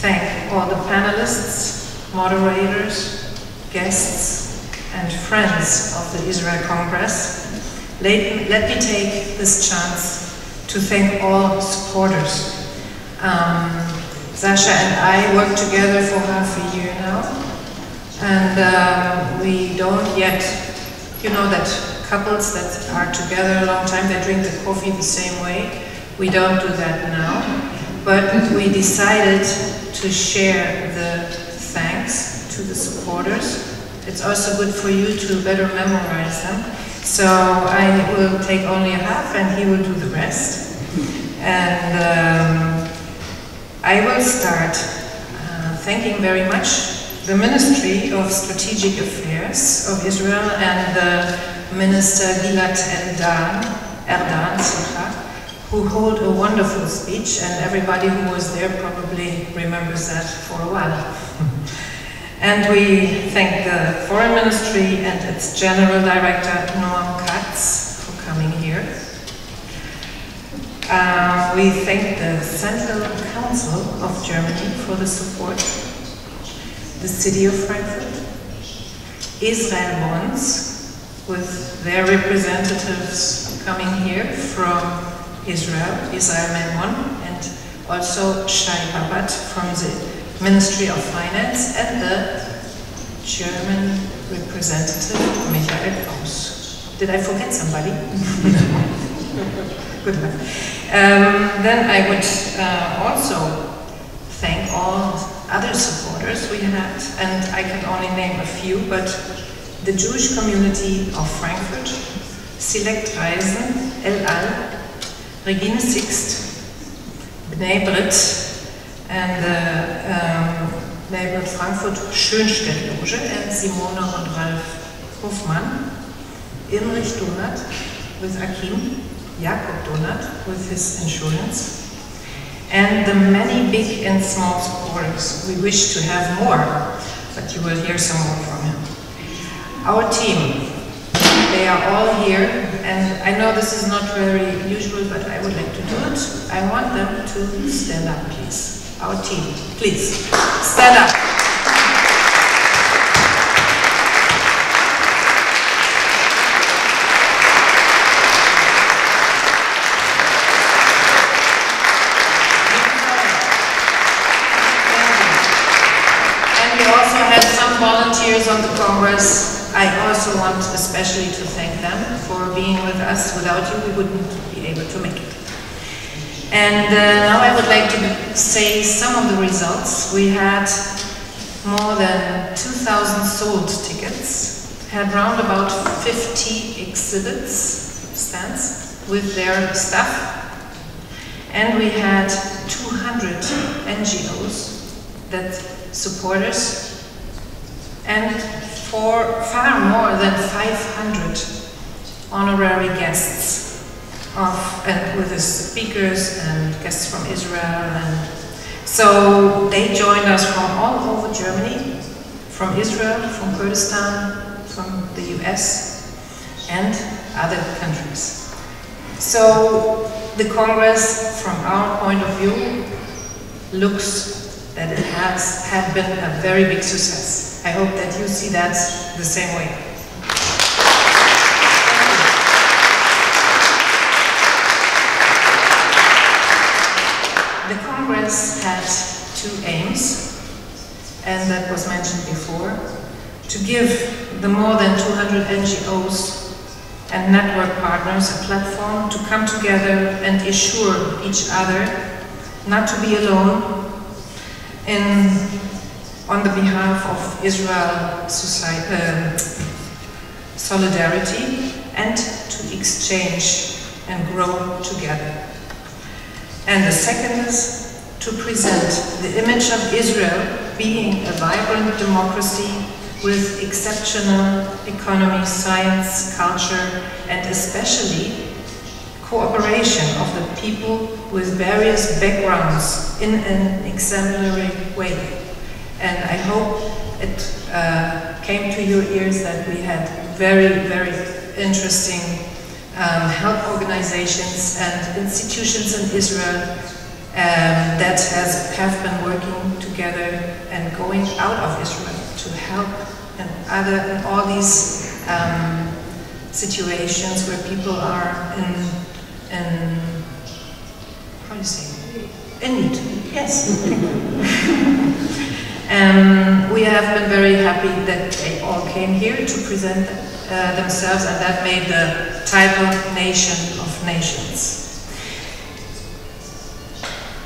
thank all the panelists, moderators, guests, and friends of the Israel-Kongress. Let me take this chance to thank all supporters. Sacha and I work together for half a year now, and we don't yet, you know that couples that are together a long time, they drink the coffee the same way. We don't do that now, but we decided to share the thanks to the supporters. It's also good for you to better memorize them. So I will take only a half and he will do the rest. And I will start thanking very much the Ministry of Strategic Affairs of Israel and the Minister Gilad Erdan, Sacha, who hold a wonderful speech, and everybody who was there probably remembers that for a while. And we thank the Foreign Ministry and its General Director, Noam Katz, for coming here. We thank the Central Council of Germany for the support, the City of Frankfurt, Israel Bonds, with their representatives coming here from Israel Memon, and also Shai Babat from the Ministry of Finance, and the German representative, Michael Klaus. Did I forget somebody? Good luck. Then I would also thank all other supporters we had, and I can only name a few, but the Jewish community of Frankfurt, Select Reisen, El Al, Regine Sixt, Bnei Brit, and the neighborhood Frankfurt Schönstedt Loge, and Simona and Ralf Hofmann, Imrich Donat with Akim, Jakob Donat with his insurance, and the many big and small supporters. We wish to have more, but you will hear some more from him. Our team, they are all here, and I know this is not very usual, but I would like to do it. I want them to stand up, please. Our team, please, stand up. And we also had some volunteers on the Congress. I also want especially to thank them for being with us. Without you, we wouldn't be able to make it. And now I would like to say some of the results. We had more than 2,000 sold tickets, had round about 50 exhibits, stands with their staff. And we had 200 NGOs that support us, and for far more than 500 honorary guests and with the speakers and guests from Israel. And so they joined us from all over Germany, from Israel, from Kurdistan, from the US, and other countries. So the Congress, from our point of view, looks that it has had been a very big success. I hope that you see that the same way. The Congress had two aims, and that was mentioned before: to give the more than 200 NGOs and network partners a platform to come together and assure each other not to be alone on the behalf of Israel solidarity, and to exchange and grow together. And the second is to present the image of Israel being a vibrant democracy with exceptional economy, science, culture, and especially cooperation of the people with various backgrounds in an exemplary way. And I hope it came to your ears that we had very, very interesting help organizations and institutions in Israel that have been working together and going out of Israel to help in all these situations where people are in how do you say, in need. Yes. We have been very happy that they all came here to present themselves, and that made the title Nation of Nations.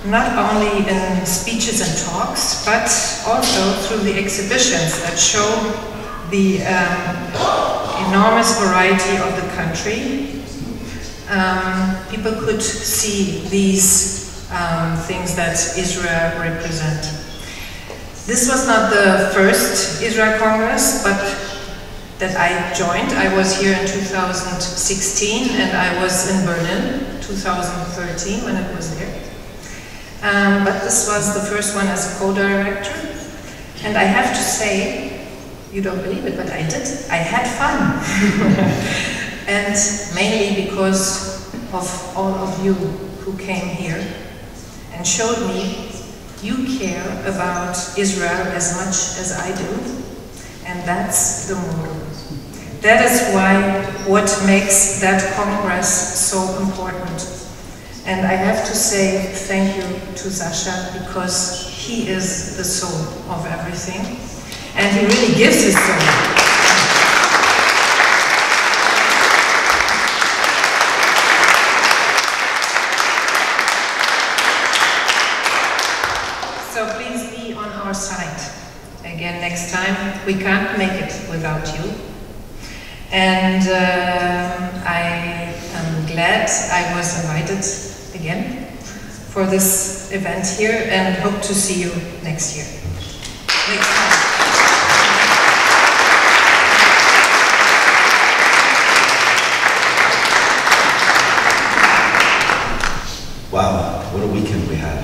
Not only in speeches and talks, but also through the exhibitions that show the enormous variety of the country. People could see these things that Israel represent. This was not the first Israel-Kongress, but that I joined. I was here in 2016, and I was in Berlin 2013 when it was there. But this was the first one as a co-director, and I have to say, you don't believe it, but I did. I had fun. And mainly because of all of you who came here and showed me you care about Israel as much as I do, and that's the motto. That is what makes that Congress so important. And I have to say thank you to Sacha, because he is the soul of everything, and he really gives his soul. So please be on our side again next time. We can't make it without you. And I am glad I was invited again for this event here, and hope to see you next year. Next time. Wow, what a weekend we had.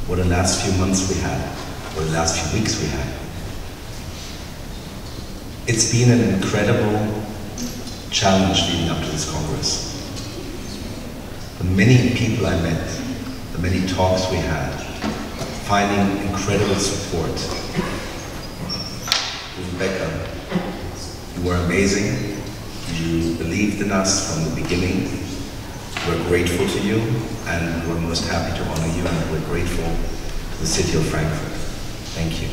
What a last few months we had. What a last few weeks we had. It's been an incredible challenge leading up to this Congress. The many people I met, the many talks we had, finding incredible support. Becker, you were amazing. You believed in us from the beginning. We're grateful to you, and we're most happy to honor you, and we're grateful to the city of Frankfurt. Thank you.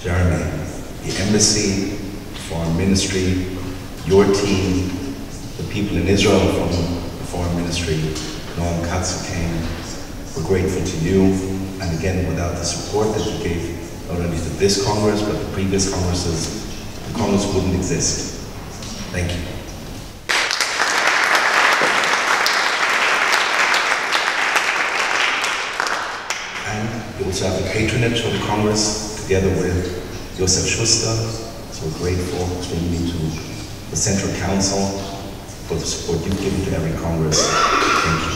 Jeremy, the embassy, the foreign ministry, your team, the people in Israel from the foreign ministry, Noam Katz came. We're grateful to you, and again, without the support that you gave not only to this Congress, but the previous Congresses, the Congress wouldn't exist. Thank you. And you also have the patronage of the Congress, together with Josef Schuster. So we're grateful extremely to the Central Council for the support you've given to every Congress. Thank you.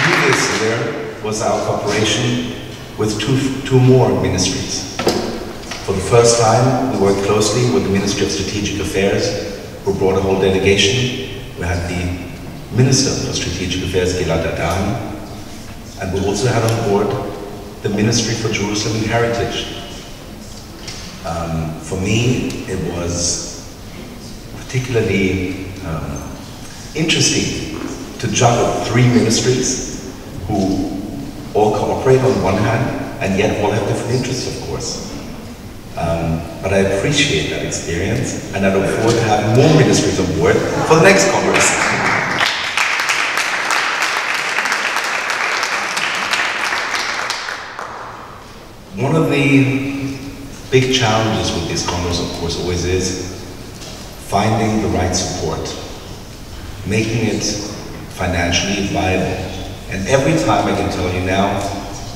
New this year was our cooperation with two more ministries. For the first time, we worked closely with the Ministry of Strategic Affairs, who brought a whole delegation. We had the Minister for Strategic Affairs, Gilad Erdan, and we also had on board the Ministry for Jerusalem and Heritage. For me, it was particularly interesting to juggle three ministries who all cooperate on one hand, and yet all have different interests, of course. But I appreciate that experience, and I look forward to having more ministries on board for the next Congress. One of the big challenges with this Congress, of course, always is finding the right support, making it financially viable. And every time I can tell you now,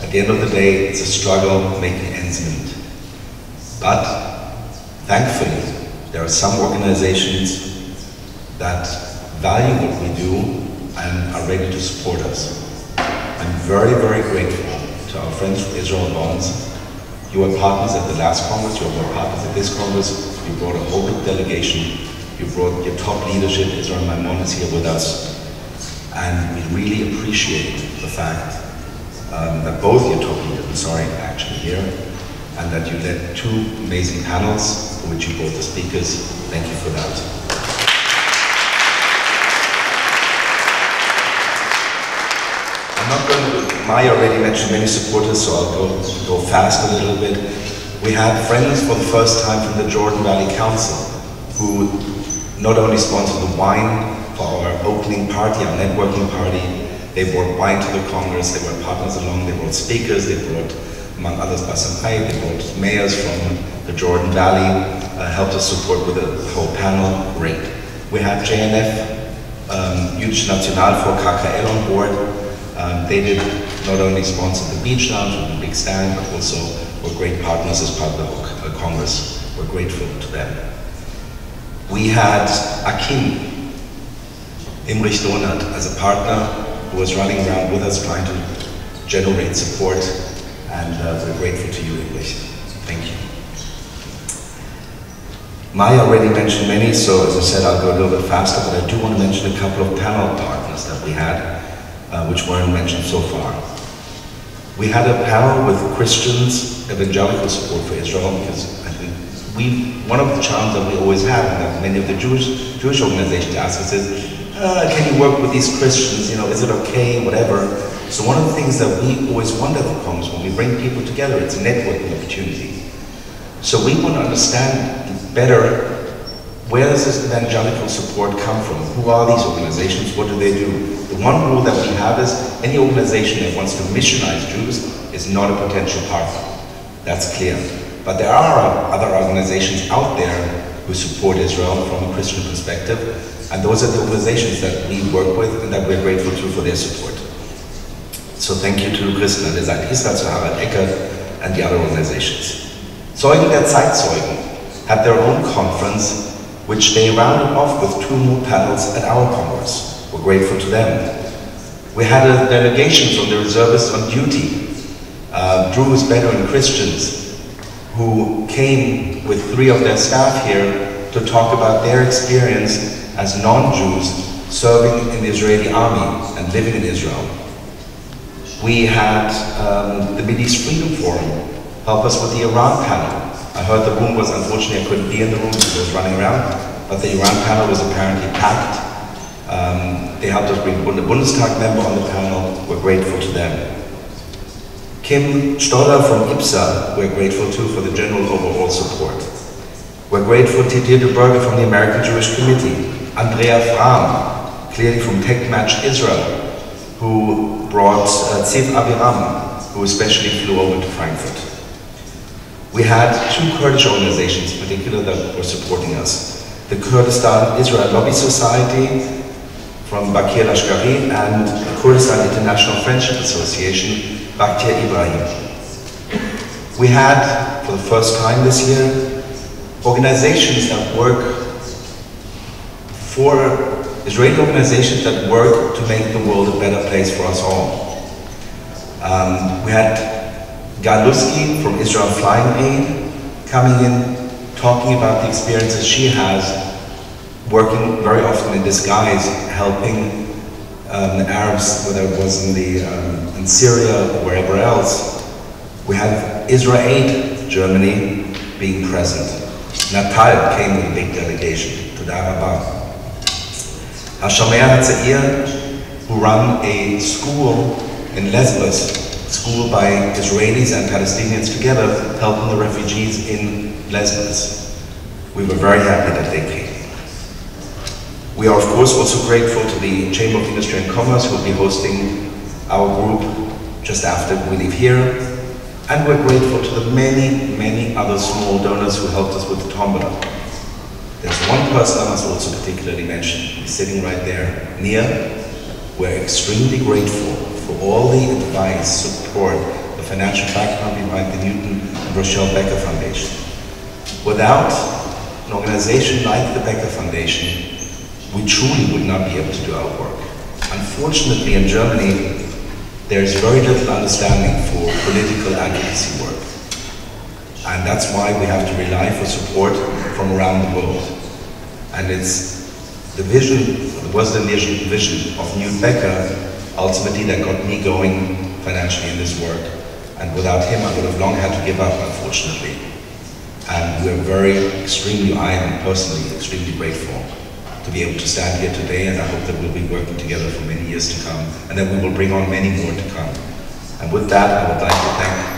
at the end of the day, it's a struggle making ends meet. But thankfully, there are some organizations that value what we do and are ready to support us. I'm very, very grateful to our friends from Israel Bonds. You were partners at the last Congress, you were partners at this Congress, you brought a whole big delegation, you brought your top leadership, Israel Maimon is here with us. And we really appreciate the fact that both your top leaders are actually here, and that you led two amazing panels for which you brought the speakers. Thank you for that. I'm not going to, Maya already mentioned many supporters, so I'll go fast a little bit. We had friends for the first time from the Jordan Valley Council, who not only sponsored the wine for our opening party, our networking party, they brought wine to the Congress, they were partners along, they brought speakers, they brought, among others, Basampai, they brought mayors from the Jordan Valley, helped us support with a whole panel, great. We had JNF, Jüdische Nationalfonds, KKL on board. They did not only sponsor the beach lounge with a big stand, but also were great partners as part of the Congress. We're grateful to them. We had Akim, Imrich Donat, as a partner who was running around with us trying to generate support, and we're grateful to you, Imrich. Thank you. Maya already mentioned many, so as I said, I'll go a little bit faster, but I do want to mention a couple of panel partners that we had, which weren't mentioned so far. We had a panel with Christians, evangelical support for Israel, because I think one of the challenges that we always have, and that many of the Jewish organizations ask us is, can you work with these Christians, you know, is it okay, whatever. So one of the things that we always wonder at the Congress, when we bring people together, it's a networking opportunity. So we want to understand better, where does this evangelical support come from? Who are these organizations? What do they do? The one rule that we have is any organization that wants to missionize Jews is not a potential partner. That's clear. But there are other organizations out there who support Israel from a Christian perspective, and those are the organizations that we work with and that we're grateful to for their support. So thank you to Christen an der Seite Israel, to Harald Eckert, and the other organizations. Zeugen der Zeitzeugen had their own conference, which they rounded off with 2 more panels at our Congress. We're grateful to them. We had a delegation from the reservists on duty, Druze, Bedouin Christians, who came with 3 of their staff here to talk about their experience as non-Jews serving in the Israeli army and living in Israel. We had the Mideast Freedom Forum help us with the Iran panel. I heard the room was, unfortunately I couldn't be in the room because I was running around, but the Iran panel was apparently packed. They helped us bring the Bundestag member on the panel. We're grateful to them. Kim Stoller from IPSA, we're grateful to for the general overall support. We're grateful to Deirdre Berger from the American Jewish Committee, Andrea Fram, clearly from Tech Match Israel, who brought Rahmen, who especially flew over to Frankfurt. We had two Kurdish organizations in particular that were supporting us. The Kurdistan Israel Lobby Society from Bakir Lashkari and the Kurdistan International Friendship Association, Bakir Ibrahim. We had, for the first time this year, organizations that work for Israeli organizations that work to make the world a better place for us all. We had Zaslawski from Israel Flying Aid coming in, talking about the experiences she has, working very often in disguise, helping the Arabs, whether it was in Syria or wherever else. We had Israel Germany being present. Natal came with a big delegation to Darabah. Hashomer Hatzair, who run a school in Lesbos, school by Israelis and Palestinians together, helping the refugees in Lesbos. We were very happy that they came. We are of course also grateful to the Chamber of Industry and Commerce, who will be hosting our group just after we leave here. And we're grateful to the many, many other small donors who helped us with the tombola. There's one person I must also particularly mention. He's sitting right there, Nia. We're extremely grateful for all the advice, support, the financial background behind the Newton and Rochelle Becker Foundation. Without an organization like the Becker Foundation, we truly would not be able to do our work. Unfortunately, in Germany, there is very little understanding for political advocacy work. And that's why we have to rely for support from around the world. And it's the vision, it was the vision of Newt Becker, ultimately that got me going financially in this work. And without him, I would have long had to give up, unfortunately. And we're I am personally extremely grateful to be able to stand here today, and I hope that we'll be working together for many years to come, and that we will bring on many more to come. And with that, I would like to thank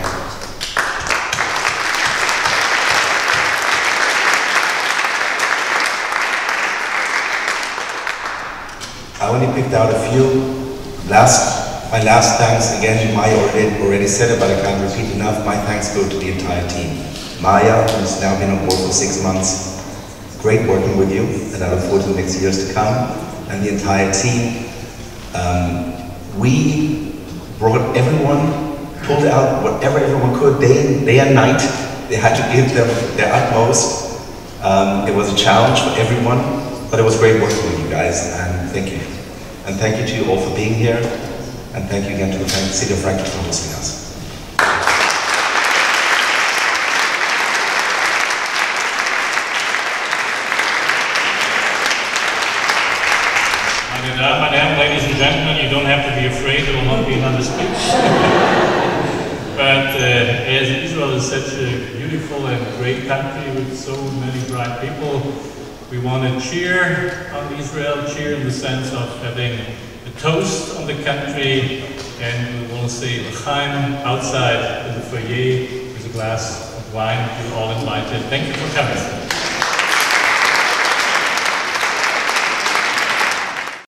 I only picked out a few. My last thanks, again, Maya already said it, but I can't repeat enough. My thanks go to the entire team. Maya, who's now been on board for 6 months, great working with you, and I look forward to the next years to come. And the entire team. We brought everyone, pulled out whatever everyone could, day and night. They had to give them their utmost. It was a challenge for everyone, but it was great working with you guys, and thank you. And thank you to you all for being here, and thank you again to the City of Frankfurt for hosting us. Meine Damen und Herren, ladies and gentlemen, you don't have to be afraid, there will not be another speech. But as Israel is such a beautiful and great country with so many bright people, we want to cheer on Israel, cheer in the sense of having a toast on the country, and we want to say L'chaim outside in the foyer with a glass of wine. You're all invited. Thank you for coming.